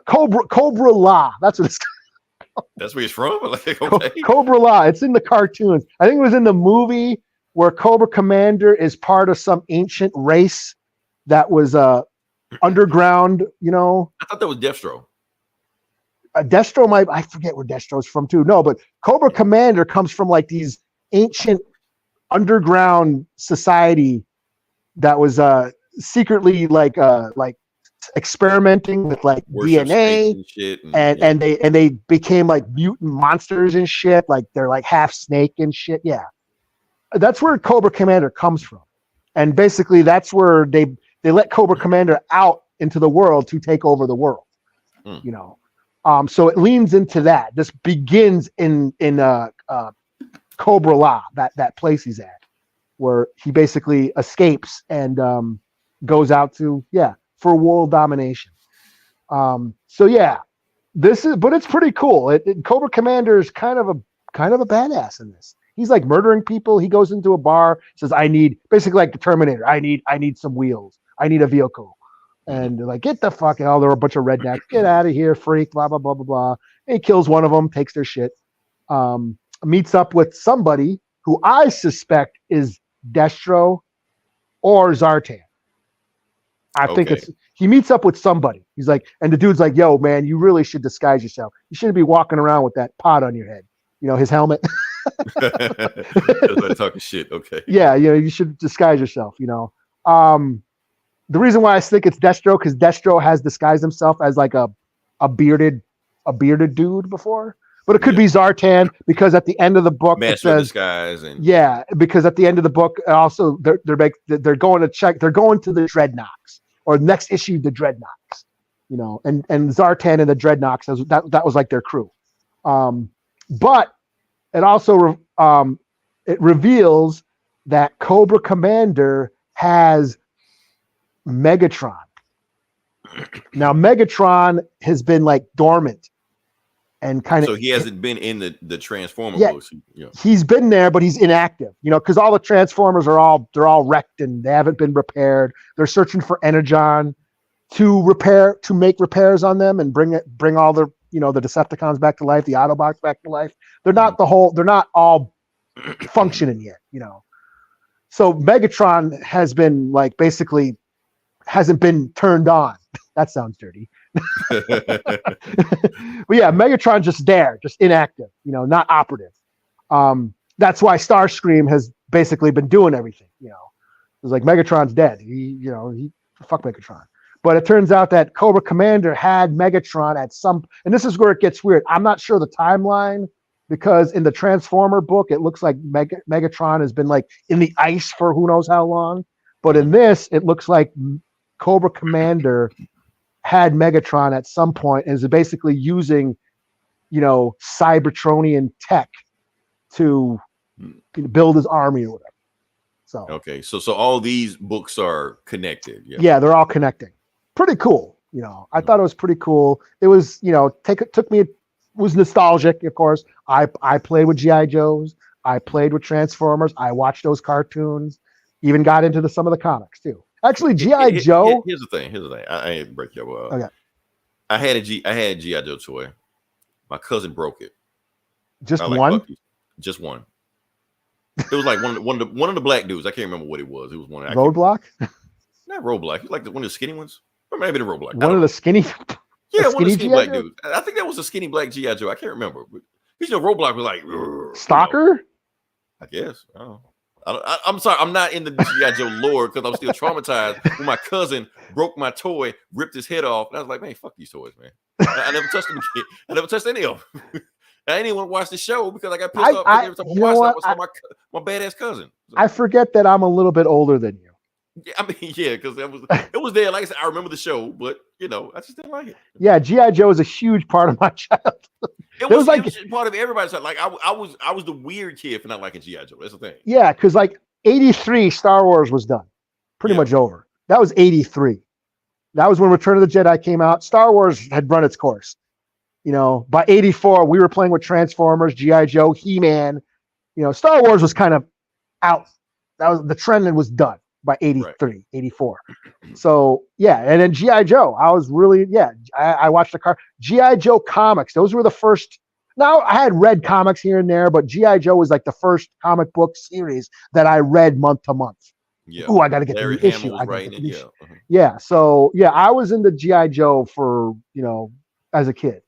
A: Cobra La. That's what it's called.
B: That's where he's from? Like, okay.
A: Cobra La. It's in the cartoons. I think it was in the movie where Cobra Commander is part of some ancient race that was underground, I
B: thought that was Destro.
A: Destro I forget where Destro's from too. No, but Cobra Commander comes from like these ancient underground society that was secretly like experimenting with like DNA and they became like mutant monsters and shit. Like they're like half snake and shit. Yeah. That's where Cobra Commander comes from. And basically that's where they let Cobra Commander out into the world to take over the world. So it leans into that. This begins in Cobra La, that place he's at, where he basically escapes and goes out to for world domination. But it's pretty cool. Cobra Commander is kind of a badass in this. He's like murdering people. He goes into a bar, says, I need, basically like the Terminator. I need some wheels. I need a vehicle. And they're like, get the fuck out. They're a bunch of rednecks. Get out of here, freak, blah, blah, blah, blah, blah. And he kills one of them, takes their shit. Meets up with somebody who I suspect is Destro or Zartan. I think he meets up with somebody. He's like, and the dude's like, yo, man, you really should disguise yourself. You shouldn't be walking around with that pot on your head. His helmet.
B: That's talking shit. Okay.
A: Yeah, you should disguise yourself. The reason why I think it's Destro because Destro has disguised himself as like a bearded dude before, but it could be Zartan because at the end of the book
B: Master of Disguise
A: because at the end of the book also they're going to check. They're going to the Dreadnoks or next issue the Dreadnoks, and Zartan and the Dreadnoks, that was like their crew. But it also it reveals that Cobra Commander has Megatron. Now Megatron has been like dormant and kind of.
B: So he hasn't been in the Transformer books. Yeah.
A: He's been there, but he's inactive. Because all the Transformers they're all wrecked and they haven't been repaired. They're searching for Energon to make repairs on them and bring all the the Decepticons back to life, the Autobots back to life. They're not all functioning yet. So Megatron has been like basically hasn't been turned on. That sounds dirty. But yeah, Megatron's just there, just inactive, not operative. That's why Starscream has basically been doing everything. It's like Megatron's dead. He fuck Megatron. But it turns out that Cobra Commander had Megatron at and this is where it gets weird. I'm not sure the timeline because in the Transformer book, it looks like Megatron has been like in the ice for who knows how long. But in this, it looks like Cobra Commander had Megatron at some point and is basically using, Cybertronian tech to build his army or whatever. So
B: okay, so all these books are connected.
A: Yeah, they're all connecting. Pretty cool. I thought it was pretty cool. It was, it was nostalgic, of course. I played with G.I. Joes. I played with Transformers. I watched those cartoons. Even got into some of the comics too. Actually, G.I. Joe.
B: Here's the thing. I ain't break your
A: okay.
B: I had a G.I. Joe toy. My cousin broke it.
A: Just one?
B: Just one. It was like one of the black dudes. I can't remember what it was. It was one.
A: Roadblock?
B: Not Roadblock. It was like one of the skinny ones. Or maybe the Roadblock.
A: One of the skinny.
B: Yeah, one of the skinny black dudes. I think that was a skinny black G.I. Joe. I can't remember. But Roadblock was like
A: Stalker.
B: I guess. I don't know. I'm sorry. I'm not in the G.I. Joe lore because I'm still traumatized when my cousin broke my toy, ripped his head off, and I was like, man, fuck these toys, man. I never touched them again. I never touched any of them. I didn't even want to watch the show because I got pissed off every time I watched it. I was my badass cousin. So,
A: I forget that I'm a little bit older than you.
B: Yeah, I mean, yeah, because it was there. Like I said, I remember the show, but I just didn't like it.
A: Yeah, G.I. Joe is a huge part of my childhood.
B: It was like part of everybody's. Like I was the weird kid for not liking G.I. Joe. That's the thing.
A: Yeah, because like 83, Star Wars was done, pretty much over. That was 83. That was when Return of the Jedi came out. Star Wars had run its course. By 84, we were playing with Transformers, G.I. Joe, He-Man. Star Wars was kind of out. That was the trend and was done by 83, 84. So yeah, and then G.I. Joe. I was really I watched G.I. Joe comics. Those were the first. Now I had read comics here and there, but G.I. Joe was like the first comic book series that I read month to month.
B: Yeah.
A: Ooh, I got to get the issue. Yeah. So yeah, I was into G.I. Joe for as a kid,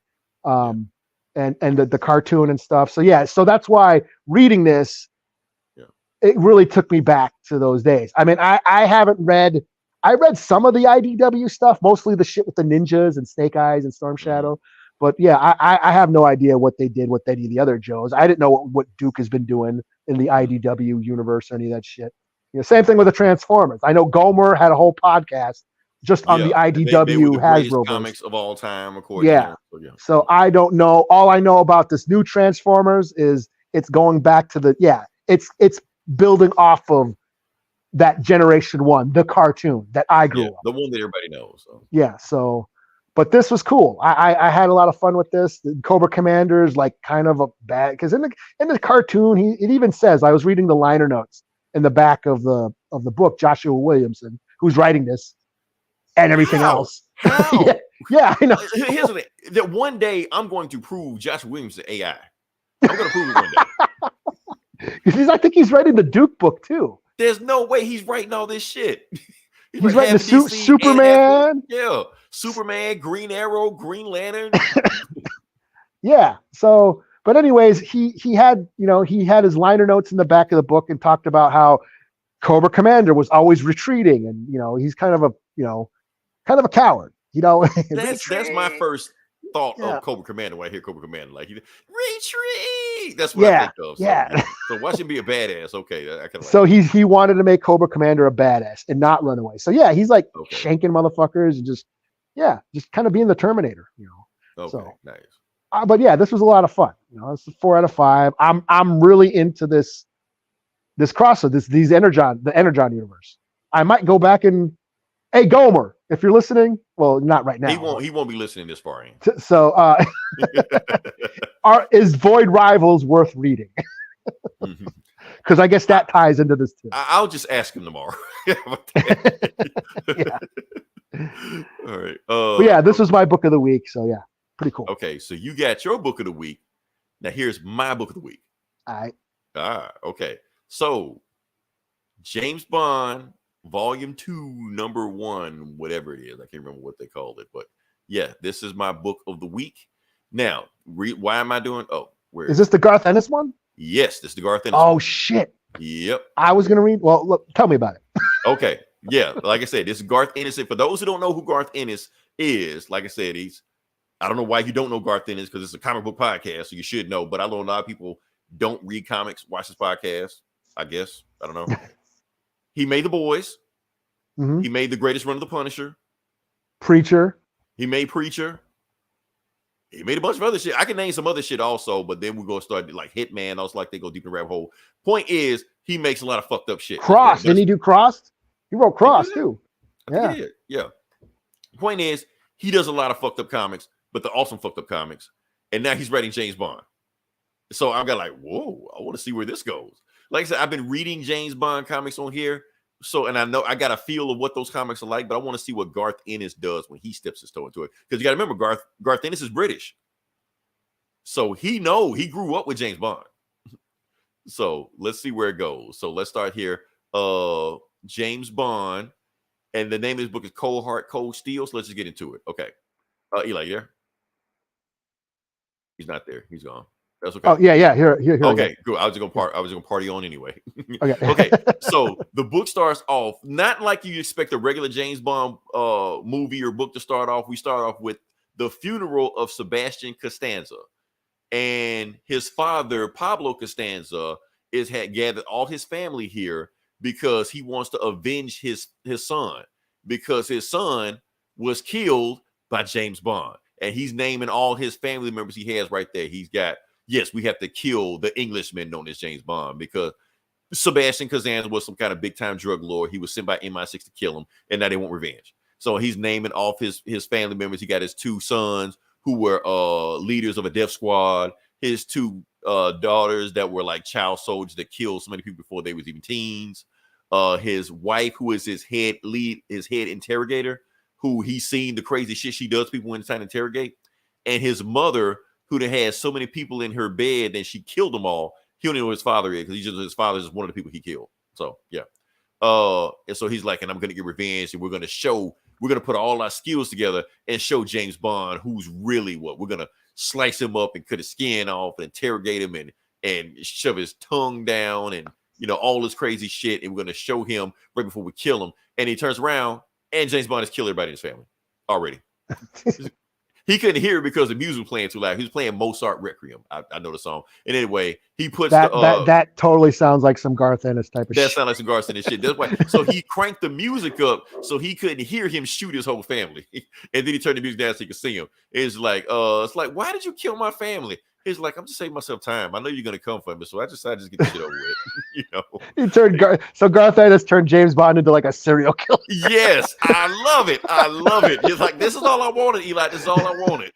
A: and the cartoon and stuff. So yeah, so that's why reading this, it really took me back to those days. I mean, I haven't read. I read some of the IDW stuff, mostly the shit with the ninjas and Snake Eyes and Storm Shadow. But yeah, I have no idea what they did with any of the other Joes. I didn't know what Duke has been doing in the IDW universe or any of that shit. Same thing with the Transformers. I know Gomer had a whole podcast just on the IDW
B: they were the
A: Hasbro
B: comics of all time, according
A: to them. So I don't know. All I know about this new Transformers is it's going back to it's building off of that Generation 1, the cartoon that I grew up.
B: The one that everybody knows. So.
A: Yeah, so but this was cool. I had a lot of fun with this. The Cobra Commander is like kind of a bad because in the cartoon it even says, I was reading the liner notes in the back of the book, Joshua Williamson, who's writing this and everything else.
B: How?
A: yeah, I know.
B: Here's the thing. That one day I'm going to prove Joshua Williamson AI. I'm going to prove it one day.
A: Because I think he's writing the Duke book too.
B: There's no way he's writing all this shit.
A: He's writing the Superman.
B: Yeah, Superman, Green Arrow, Green Lantern.
A: Yeah. So, but anyways, he had his liner notes in the back of the book and talked about how Cobra Commander was always retreating, and he's kind of a coward.
B: That's my first thought of Cobra Commander when I hear Cobra Commander. Like, retreat. That's what I think of. So, so why should he be a badass? Okay, I can.
A: So he wanted to make Cobra Commander a badass and not run away. So yeah, he's like shanking motherfuckers and just yeah, just kind of being the Terminator,
B: Okay,
A: So,
B: nice.
A: but yeah, this was a lot of fun. It's a 4 out of 5. I'm really into this crossover, the Energon universe. I might go back and, hey Gomer, if you're listening, well, not right now.
B: He won't be listening this far in.
A: So, is Void Rivals worth reading? Because I guess that ties into this too.
B: I'll just ask him tomorrow.
A: Yeah.
B: All right.
A: But yeah, this was my book of the week. So yeah, pretty cool.
B: Okay, so you got your book of the week. Now here's my book of the week.
A: All right.
B: Okay. So James Bond, Volume 2, Number 1, whatever it is. I can't remember what they called it, but yeah, this is my book of the week. Now, why am I doing? Oh, where
A: is this the Garth Ennis one?
B: Yes, this is the Garth Ennis.
A: Oh
B: one.
A: shit!
B: Yep.
A: I was gonna read. Well, look, tell me about it.
B: Okay. Yeah, like I said, this is Garth Ennis. For those who don't know who Garth Ennis is, like I said, I don't know why you don't know Garth Ennis, because it's a comic book podcast, so you should know. But I know a lot of people don't read comics, watch this podcast. I guess I don't know. He made The Boys.
A: Mm-hmm.
B: He made The Greatest Run of the Punisher.
A: Preacher.
B: He made Preacher. He made a bunch of other shit. I can name some other shit also, but then we're gonna start like Hitman. I was like, they go deep in the rabbit hole. Point is, he makes a lot of fucked up shit.
A: Cross. Didn't he do Crossed? He wrote Cross too.
B: Yeah. Yeah. Point is, he does a lot of fucked up comics, but the awesome fucked up comics. And now he's writing James Bond. So I'm like, whoa, I want to see where this goes. Like I said, I've been reading James Bond comics on here. So, and I know I got a feel of what those comics are like, but I want to see what Garth Ennis does when he steps his toe into it. Because you got to remember, Garth Ennis is British. So he grew up with James Bond. So let's see where it goes. So let's start here. James Bond. And the name of his book is Cold Heart, Cold Steel. So let's just get into it. Okay. Eli, yeah? He's not there. He's gone. That's okay.
A: Oh yeah. Here.
B: Okay, good. I was gonna party on anyway.
A: Okay.
B: Okay. So the book starts off not like you expect a regular James Bond movie or book to start off. We start off with the funeral of Sebastian Costanza, and his father Pablo Costanza had gathered all his family here because he wants to avenge his son, because his son was killed by James Bond, and he's naming all his family members he has right there. He's got, yes, we have to kill the Englishman known as James Bond, because Sebastian Costanza was some kind of big time drug lord. He was sent by MI6 to kill him, and now they want revenge. So he's naming off his family members. He got his 2 sons who were leaders of a death squad, his 2 daughters that were like child soldiers that killed so many people before they was even teens, his wife, who is his head interrogator, who he's seen the crazy shit she does to people when it's time to interrogate, and his mother, who had so many people in her bed and she killed them all. He don't know who his father is, because his father is one of the people he killed. So yeah. And so he's like, and I'm gonna get revenge, and we're gonna put all our skills together and show James Bond who's really what. We're gonna slice him up and cut his skin off and interrogate him and shove his tongue down and all this crazy shit, and we're gonna show him right before we kill him. And he turns around and James Bond has killed everybody in his family already. He couldn't hear it because the music was playing too loud. He was playing Mozart Requiem. I know the song. And anyway, he puts
A: that totally sounds like some Garth Ennis type of shit.
B: That sounds like some Garth Ennis shit. That's why. So he cranked the music up so he couldn't hear him shoot his whole family. And then he turned the music down so he could see him. It's like, why did you kill my family? He's like, I'm just saving myself time. I know you're gonna come for me, so I decided to just get this shit over with.
A: He turned Garth Ennis turned James Bond into like a serial killer.
B: Yes, I love it. He's like, this is all I wanted, Eli. This is all I wanted.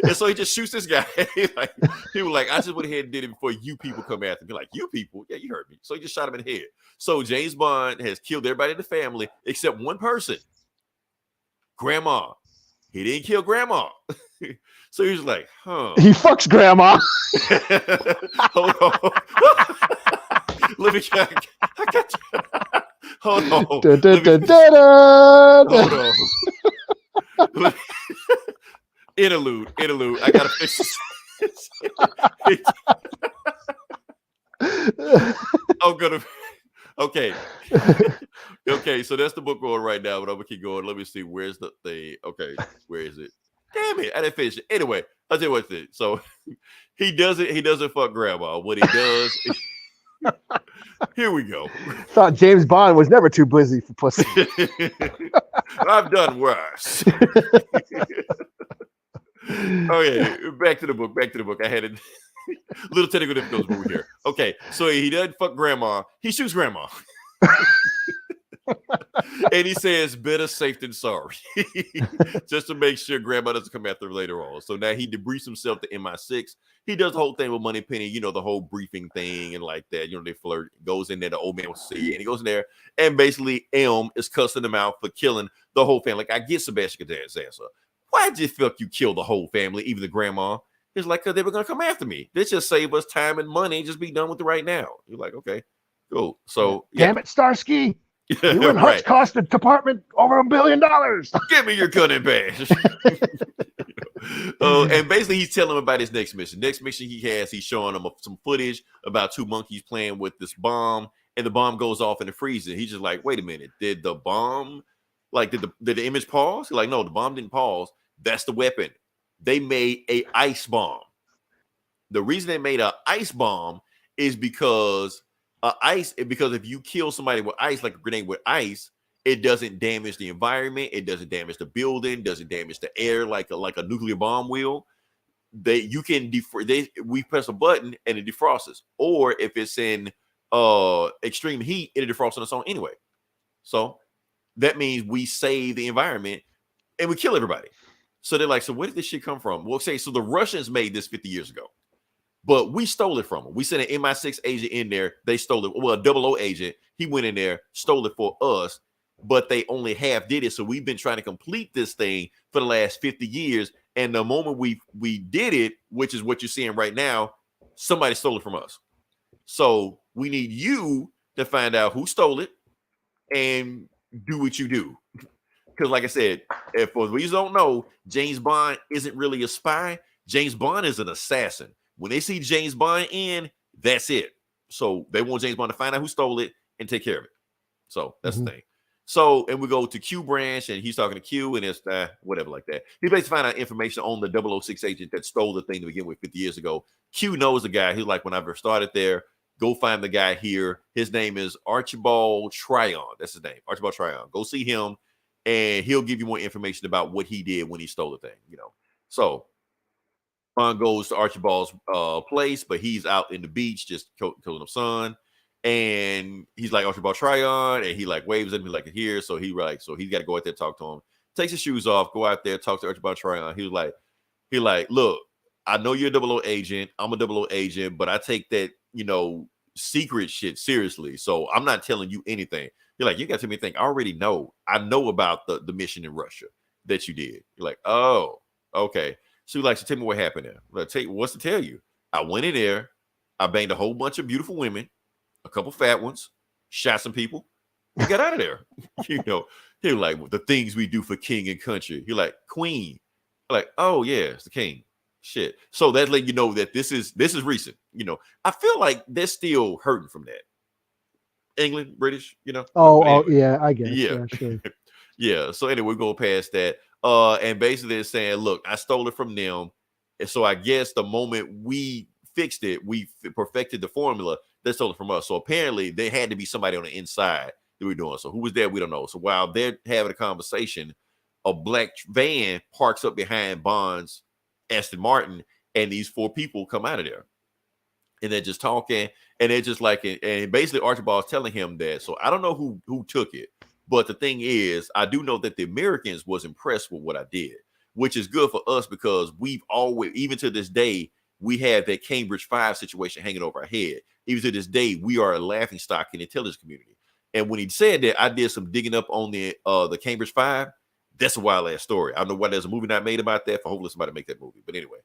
B: And so he just shoots this guy. He was like, I just went ahead and did it before you people come after me. Like, you people, yeah, you heard me. So he just shot him in the head. So James Bond has killed everybody in the family except one person, Grandma. He didn't kill Grandma. So he was like, huh.
A: He fucks Grandma.
B: Hold on. Let me check. Hold on. Hold on. Interlude. I gotta fix this. I'm gonna. Okay. Okay, so that's the book going right now, but I'm gonna keep going. Let me see. Where's the thing? Okay, where is it? Damn it, I didn't finish it. Anyway, I'll tell you what's it. So he doesn't fuck Grandma. What he does Here we go.
A: Thought James Bond was never too busy for pussy.
B: I've done worse. Oh yeah, back to the book. I had a little technical difficulties over here. Okay, so he doesn't fuck grandma. He shoots grandma. And he says, better safe than sorry. Just to make sure grandma doesn't come after later on. So now he debriefs himself to MI6. He does the whole thing with Moneypenny, the whole briefing thing and like that. They flirt. Goes in there, the old man will see, and he goes in there, and basically Elm is cussing him out for killing the whole family. Like, I get Sebastian Catan's answer. Why'd you feel you kill the whole family, even the grandma? It's like, because they were going to come after me. This just save us time and money. Just be done with it right now. You're like, okay, cool. So, yeah.
A: Damn it, Starsky. You and Hutch cost the department over $1 billion.
B: Give me your gun and badge. And basically, he's telling him about his next mission. Next mission he's showing him some footage about two monkeys playing with this bomb, and the bomb goes off in the freezer. He's just like, wait a minute, did the bomb, did the image pause? He's like, no, the bomb didn't pause. That's the weapon. They made a ice bomb. The reason they made an ice bomb is because if you kill somebody with ice, like a grenade with ice, it doesn't damage the environment, it doesn't damage the building, doesn't damage the air like a nuclear bomb will. We press a button and it defrosts. Or if it's in extreme heat, it defrosts on its own anyway. So that means we save the environment and we kill everybody. So they're like, so where did this shit come from? Well, so the Russians made this 50 years ago. But we stole it from them. We sent an MI6 agent in there. They stole it. Well, a 00 agent. He went in there, stole it for us, but they only half did it. So we've been trying to complete this thing for the last 50 years. And the moment we did it, which is what you're seeing right now, somebody stole it from us. So we need you to find out who stole it and do what you do. Because like I said, if for the reason you don't know, James Bond isn't really a spy. James Bond is an assassin. When they see James Bond in, that's it. So they want James Bond to find out who stole it and take care of it. So that's the thing. So, and we go to Q branch, and he's talking to Q, and it's whatever like that. He basically find out information on the 006 agent that stole the thing to begin with 50 years ago. Q knows the guy. He's like, when I first started there, go find the guy here. His name is Archibald Tryon. That's his name, Archibald Tryon. Go see him, and he'll give you more information about what he did when he stole the thing. So Bond goes to Archibald's place, but he's out in the beach just killing the sun. And he's like, Archibald Tryon, and he like waves at me like here. So he's got to go out there and talk to him. Takes his shoes off, go out there, talk to Archibald Tryon. He like, look, I know you're a 00 agent. I'm a 00 agent, but I take that, secret shit seriously. So I'm not telling you anything. You're like, you got to tell me anything. I already know. I know about the mission in Russia that you did. You're like, oh, okay. So he likes to tell me what happened there. What's to tell you? I went in there. I banged a whole bunch of beautiful women, a couple fat ones, shot some people, and got out of there. He was like, the things we do for king and country. He like, queen. Like, oh yeah, it's the king. Shit. So that's letting you know that this is recent. I feel like they're still hurting from that. England, British,
A: Oh, yeah, I guess.
B: Yeah,
A: sure.
B: Yeah. So anyway, we go past that. And basically they're saying, look, I stole it from them. And so I guess the moment we fixed it, we perfected the formula, they stole it from us. So apparently there had to be somebody on the inside that we're doing. So who was there? We don't know. So while they're having a conversation, a black van parks up behind Bond's Aston Martin, and these four people come out of there. And they're just talking, and they're just like, and basically Archibald's telling him that. So I don't know who took it. But the thing is, I do know that the Americans was impressed with what I did, which is good for us because we've always, even to this day, we have that Cambridge 5 situation hanging over our head. Even to this day, we are a laughingstock in the intelligence community. And when he said that, I did some digging up on the Cambridge 5. That's a wild ass story. I don't know why there's a movie not made about that. For hopefully somebody make that movie. But anyway,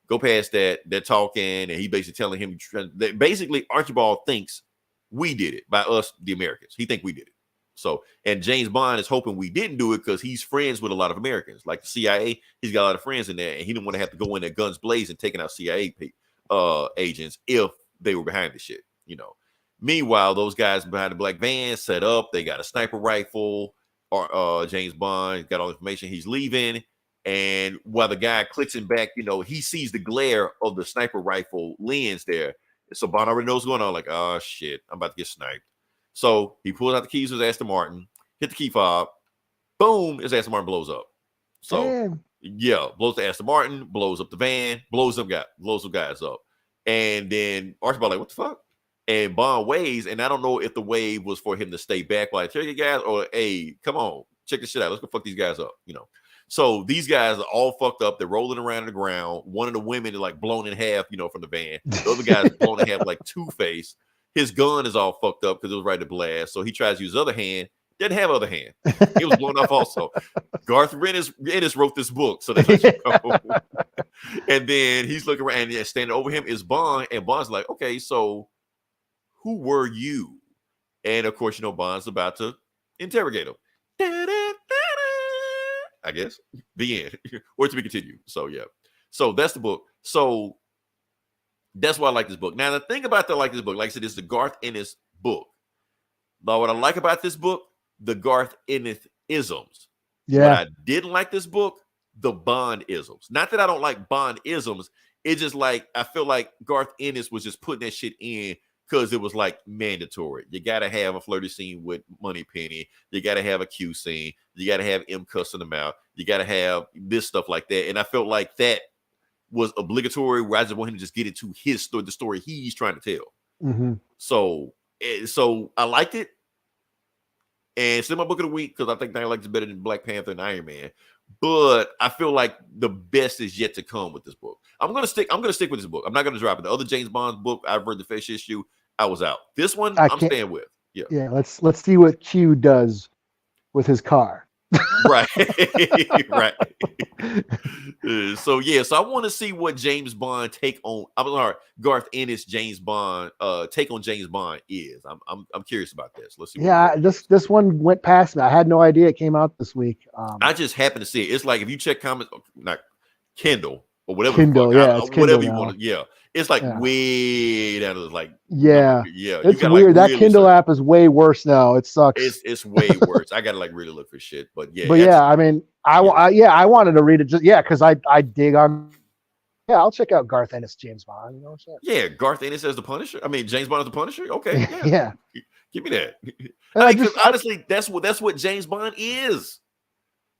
B: go past that. They're talking, and he basically telling him that basically Archibald thinks we did it by us, the Americans. He think we did it. So, and James Bond is hoping we didn't do it because he's friends with a lot of Americans, like the CIA. He's got a lot of friends in there, and he didn't want to have to go in there guns blazing, taking out CIA agents if they were behind the shit. Meanwhile, those guys behind the black van set up. They got a sniper rifle. James Bond got all the information. He's leaving, and while the guy clicks him back, he sees the glare of the sniper rifle lens there, So Bond already knows what's going on. Like, oh shit, I'm about to get sniped. So he pulls out the keys to his Aston Martin, hit the key fob, boom, his Aston Martin blows up. So
A: Damn.
B: yeah, blows the Aston Martin, blows up the van, blows some guys up. And then Archibald like, what the fuck? And Bond waves, and I don't know if the wave was for him to stay back, like, tell you guys, or hey, come on, check this shit out. Let's go fuck these guys up, you know. So these guys are all fucked up. They're rolling around on the ground. One of the women is like blown in half, you know, from the van. The other guy's blown in half like Two-Face. His gun is all fucked up because it was ready to blast. So he tries to use his other hand. Didn't have other hand. It was blown off also. Garth Ennis wrote this book, so that's you know. And then he's looking around, and standing over him is Bond, and Bond's like, okay, so who were you? And of course, you know, Bond's about to interrogate him. I guess the end, or to be continued. So yeah, so that's the book. So that's why I like this book. Now the thing about I like this book, like I said, it's the Garth Ennis book. Now what I like about this book, the Garth Ennis isms.
A: Yeah.
B: What I didn't like this book, the Bond isms. Not that I don't like Bond isms. It's just like I feel like Garth Ennis was just putting that shit in because it was like mandatory. You got to have a flirty scene with Moneypenny. You got to have a Q scene. You got to have M cussing them out. You got to have this stuff like that. And I felt like that was obligatory, where I just want him to just get into his story, the story he's trying to tell.
A: Mm-hmm.
B: So I liked it. And it's in my book of the week because I think I like it better than Black Panther and Iron Man. But I feel like the best is yet to come with this book. I'm gonna stick with this book. I'm not gonna drop it. The other James Bond book, I've read the first issue. I was out. This one, I'm staying with. Yeah.
A: Yeah. Let's see what Q does with his car.
B: Right. Right. So I want to see what James Bond Garth Ennis James Bond take on James Bond is. I'm curious about this. Let's see.
A: Yeah, this one went past me. I had no idea it came out this week.
B: I just happened to see it. It's like if you check comments, not Kindle or whatever.
A: Kindle,
B: it's
A: Kindle
B: whatever
A: now.
B: you want to. Yeah, it's like way down. It's like
A: it's weird. That Kindle app is way worse now. It sucks.
B: It's way worse. I gotta like really look for shit. But
A: I mean, I wanted to read it just because I dig on. Yeah, I'll check out Garth Ennis James Bond. You know what's that?
B: Yeah, Garth Ennis as the Punisher. I mean, James Bond as the Punisher. Okay,
A: yeah.
B: Give me that.
A: And
B: honestly, that's what James Bond is.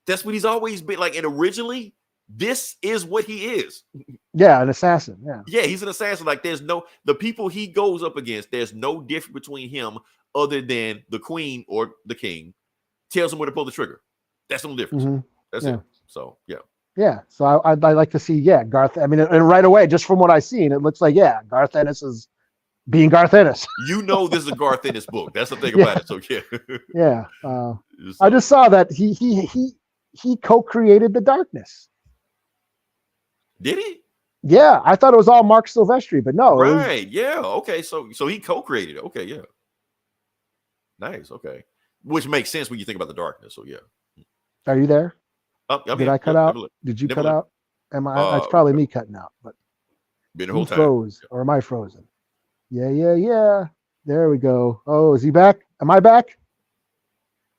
B: That's what he's always been like. And originally, this is what he is.
A: Yeah, an assassin.
B: Yeah, he's an assassin. Like the people he goes up against, there's no difference between him other than the queen or the king tells him where to pull the trigger. That's the only difference.
A: Mm-hmm.
B: That's it. So
A: yeah. So I'd like to see Garth. I mean, and right away, just from what I've seen, it looks like Garth Ennis is being Garth Ennis.
B: You know, this is a Garth Ennis book. That's the thing about it. So
A: yeah. I just saw that he co-created The Darkness.
B: Did he?
A: Yeah, I thought it was all Mark Silvestri, but no.
B: Right. Yeah. Okay. So he co-created it. Okay. Yeah. Nice. Okay. Which makes sense when you think about The Darkness. So yeah.
A: Are you there? Did I cut out? Did you cut out? It's probably me cutting out. But
B: been the whole time.
A: Froze, or am I frozen? Yeah. There we go. Oh, is he back? Am I back?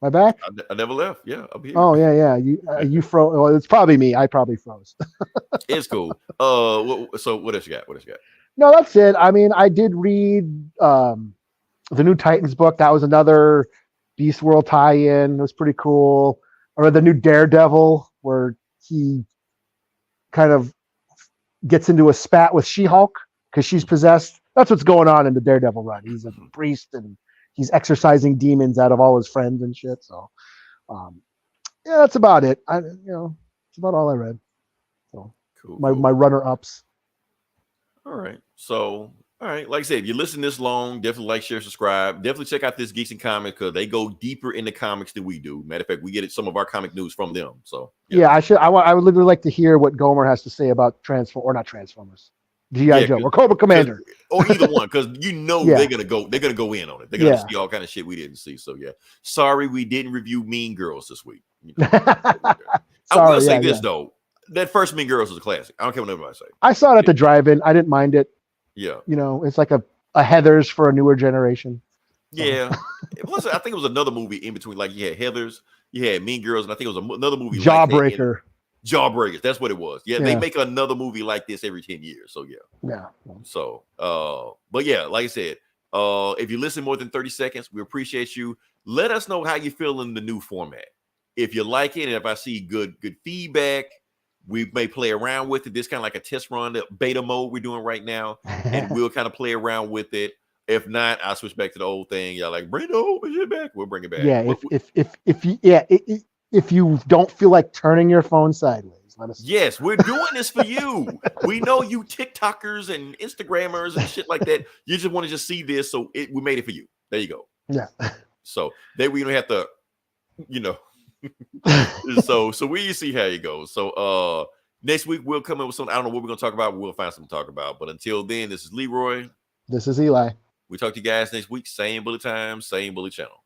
A: Am I back?
B: I never left. Yeah, I'm here.
A: Oh yeah. You froze. Well, it's probably me. I probably froze.
B: It's cool. So what else you got?
A: No, that's it. I mean, I did read the new Titans book. That was another Beast World tie-in. It was pretty cool. I read the new Daredevil, where he kind of gets into a spat with She-Hulk because she's possessed. That's what's going on in the Daredevil run. He's a priest and he's exorcising demons out of all his friends and shit. So, that's about it. It's about all I read. So,
B: cool.
A: My runner-ups.
B: All right. So, all right. Like I said, if you listen this long, definitely like, share, subscribe. Definitely check out this Geeks and Comics because they go deeper into comics than we do. Matter of fact, we get some of our comic news from them. So,
A: I would literally like to hear what Gomer has to say about Transformers. G.I. Joe or Cobra Commander,
B: or either one, because they're gonna go in on it. They're gonna see all kind of shit we didn't see. So sorry we didn't review Mean Girls this week. I will say this though, that first Mean Girls was a classic. I don't care what anybody say.
A: I saw it at the drive-in. I didn't mind it.
B: Yeah,
A: it's like a Heathers for a newer generation.
B: Yeah, I think it was another movie in between. Like you had Heathers, you had Mean Girls, and I think it was another movie.
A: Jawbreaker.
B: Jawbreakers. That's what it was. Yeah, they
A: Yeah.
B: make another movie like this every 10 years. So
A: Yeah.
B: So but yeah, like I said, if you listen more than 30 seconds, we appreciate you. Let us know how you feel in the new format. If you like it, and if I see good feedback, we may play around with it. This kind of like a test run, the beta mode we're doing right now, and we'll kind of play around with it. If not, I'll switch back to the old thing. Y'all like, bring the old shit back. We'll bring it back.
A: Yeah. If you don't feel like turning your phone sideways, let us.
B: Yes, we're doing this for you. We know you TikTokers and Instagrammers and shit like that. You just want to just see this, so we made it for you. There you go.
A: Yeah.
B: So then we don't have to, so we see how it goes. So next week we'll come in with something. I don't know what we're gonna talk about. We'll find something to talk about. But until then, this is Leroy.
A: This is Eli.
B: We talk to you guys next week. Same bullet time, same bullet channel.